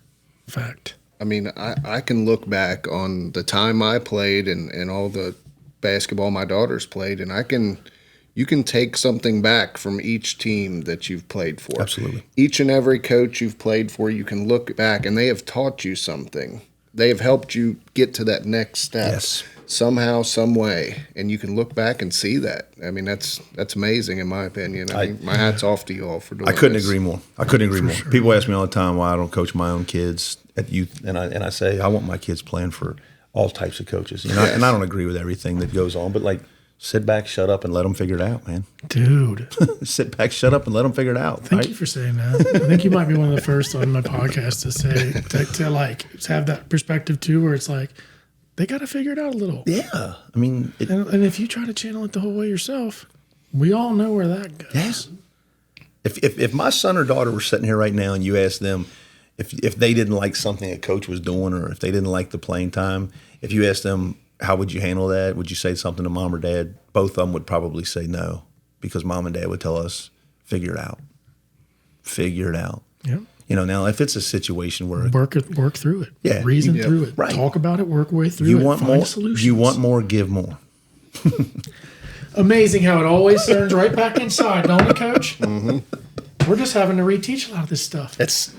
Fact. I mean, I can look back on the time I played and all the basketball my daughters played, and you can take something back from each team that you've played for. Absolutely. Each and every coach you've played for, you can look back, and they have taught you something. They have helped you get to that next step somehow, some way, and you can look back and see that. I mean, that's amazing in my opinion. I mean, my hat's off to you all for doing this. I couldn't agree more. Sure. People ask me all the time why I don't coach my own kids at youth, and I say I want my kids playing for all types of coaches. And I don't agree with everything that goes on, but like, sit back, shut up, and let them figure it out, man. Dude. Sit back, shut up, and let them figure it out. Thank you for saying that. I think you might be one of the first on my podcast to say, to like have that perspective too, where it's like, they got to figure it out a little. Yeah. I mean, and if you try to channel it the whole way yourself, we all know where that goes. Yes. If my son or daughter were sitting here right now and you asked them if they didn't like something a coach was doing, or if they didn't like the playing time, if you asked them, how would you handle that? Would you say something to mom or dad? Both of them would probably say no, because mom and dad would tell us, figure it out. Figure it out. Yeah. Now if it's a situation where work through it. Yeah. Reason through it. Right. Talk about it, work way through you it. Want find more, solutions. you want more, give more. Amazing how it always turns right back inside, don't it, Coach? Mm-hmm. We're just having to reteach a lot of this stuff. That's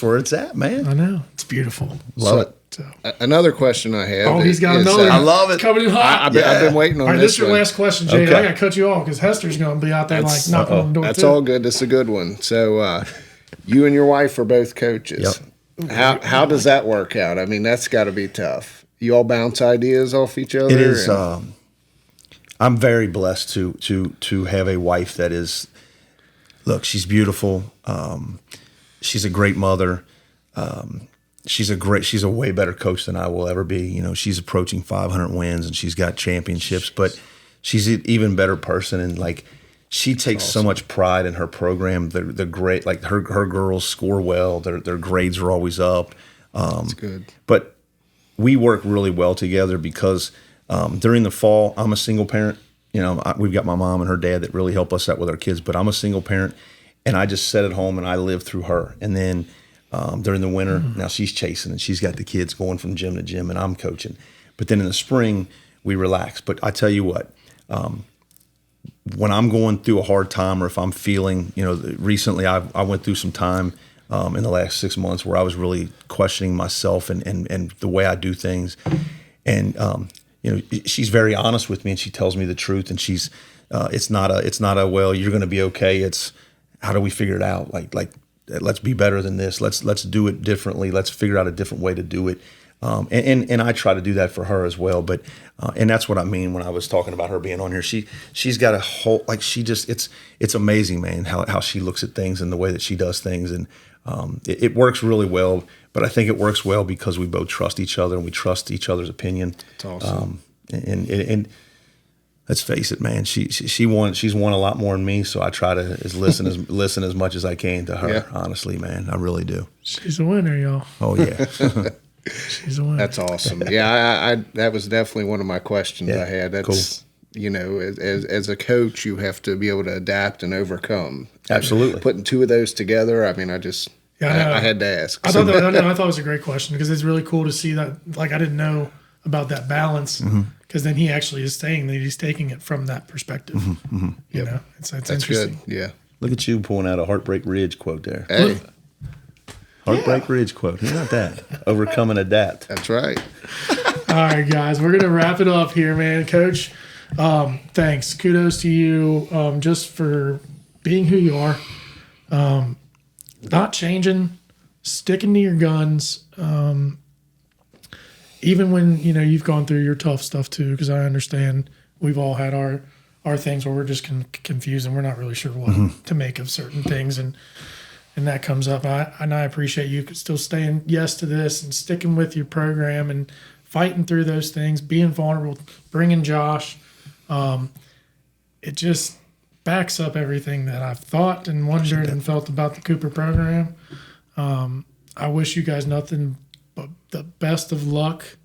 where it's at, man. I know. It's beautiful. Love it. So, another question I have. Oh, he's got another. I love it. Coming in hot. I've been waiting on all right, this. This is your last question, Jay. Okay. I got to cut you off because Hester's going to be out there knocking on the door. That's all good. This is a good one. So, you and your wife are both coaches. Yep. How does that work out? I mean, that's got to be tough. You all bounce ideas off each other. It is. I'm very blessed to have a wife that is. Look, she's beautiful. She's a great mother. She's a way better coach than I will ever be. She's approaching 500 wins and she's got championships, but she's an even better person. And like, she takes so much pride in her program. They're great. Like her girls score well. Their grades are always up. That's good. But we work really well together because during the fall, I'm a single parent. We've got my mom and her dad that really help us out with our kids, but I'm a single parent and I just sit at home and I live through her. And then during the winter, now she's chasing and she's got the kids going from gym to gym and I'm coaching. But then in the spring, we relax. But I tell you what, when I'm going through a hard time or if I'm feeling, recently I went through some time in the last 6 months where I was really questioning myself and the way I do things. And she's very honest with me, and she tells me the truth. And she's, it's not a well, you're going to be okay. It's how do we figure it out? Like let's be better than this. Let's do it differently. Let's figure out a different way to do it. And I try to do that for her as well. But and that's what I mean when I was talking about her being on here. She's got a whole, like, she just, it's amazing, man, how she looks at things and the way that she does things. And it works really well. But I think it works well because we both trust each other and we trust each other's opinion. That's awesome. And let's face it, man. She's won a lot more than me, so I try to listen as much as I can to her. Yeah. Honestly, man, I really do. She's a winner, y'all. Oh yeah, She's a winner. That's awesome. Yeah, I that was definitely one of my questions I had. That's cool. As a coach, you have to be able to adapt and overcome. Absolutely. And putting two of those together, I mean, I had to ask. I thought it was a great question because it's really cool to see that. Like, I didn't know about that balance because then he actually is saying that he's taking it from that perspective. You know, it's That's interesting. good. Yeah. Look at you pulling out a Heartbreak Ridge quote there. Hey, Heartbreak Ridge quote. How about that? Overcome and adapt. that's right. All right, guys, we're gonna wrap it up here, man. Coach, thanks. Kudos to you, just for being who you are, not changing, sticking to your guns, even when you've gone through your tough stuff too. Because I understand we've all had our things where we're just confused and we're not really sure what to make of certain things, and that comes up. I appreciate you still staying yes to this and sticking with your program and fighting through those things, being vulnerable, bringing Josh. It just backs up everything that I've thought and wondered and felt about the Cooper program. I wish you guys nothing but the best of luck.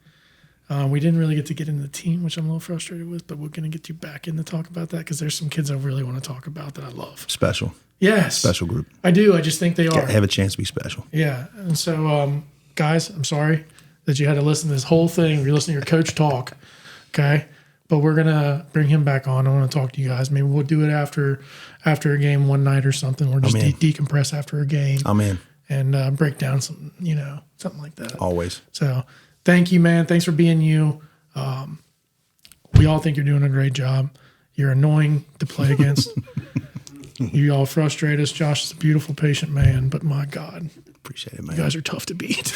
We didn't really get to get in the team, which I'm a little frustrated with, but we're going to get you back in to talk about that because there's some kids I really want to talk about that I love. Special. Yes. Special group. I do. I just think they are. Have a chance to be special. Yeah. And so, guys, I'm sorry that you had to listen to this whole thing. You're listening to your coach talk. Okay. But we're going to bring him back on. I want to talk to you guys. Maybe we'll do it after a game one night or something. We're just decompress after a game. I'm in. And break down some, something like that. Always. So thank you, man. Thanks for being you. We all think you're doing a great job. You're annoying to play against. You all frustrate us. Josh is a beautiful, patient man, but my God. Appreciate it, man. You guys are tough to beat.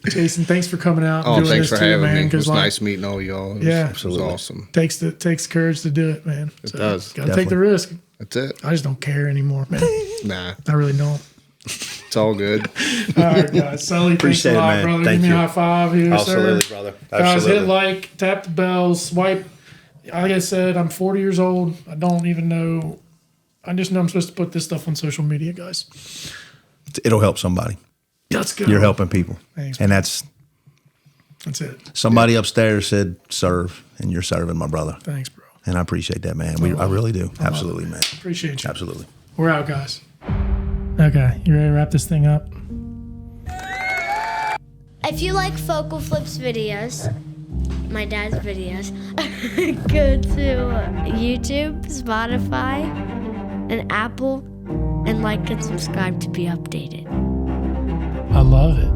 Jason, thanks for coming out and Oh, doing thanks this for too, having man. me. It was Like, nice meeting all y'all. It was awesome. takes courage to do it, man. It does. Gotta take the risk. That's it. I just don't care anymore, man. Nah, I really don't. it's all good. All right, guys. Sully, Appreciate thanks a lot, it, man. brother. Thank Give me you. a high five here, Absolutely, sir. brother. Guys, Absolutely. hit like, tap the bell, swipe. Like I said, I'm 40 years old. I don't even know. I just know I'm supposed to put this stuff on social media, guys. It'll help somebody. Let's go. You're helping people. Thanks, And that's That's it. somebody upstairs said serve, and you're serving, my brother. Thanks, bro. And I appreciate that, man. I really do. Absolutely, man. Appreciate you. Absolutely. We're out, guys. Okay, you ready to wrap this thing up? If you like Focal Flips videos, my dad's videos, go to YouTube, Spotify, and Apple, and like and subscribe to be updated. I love it.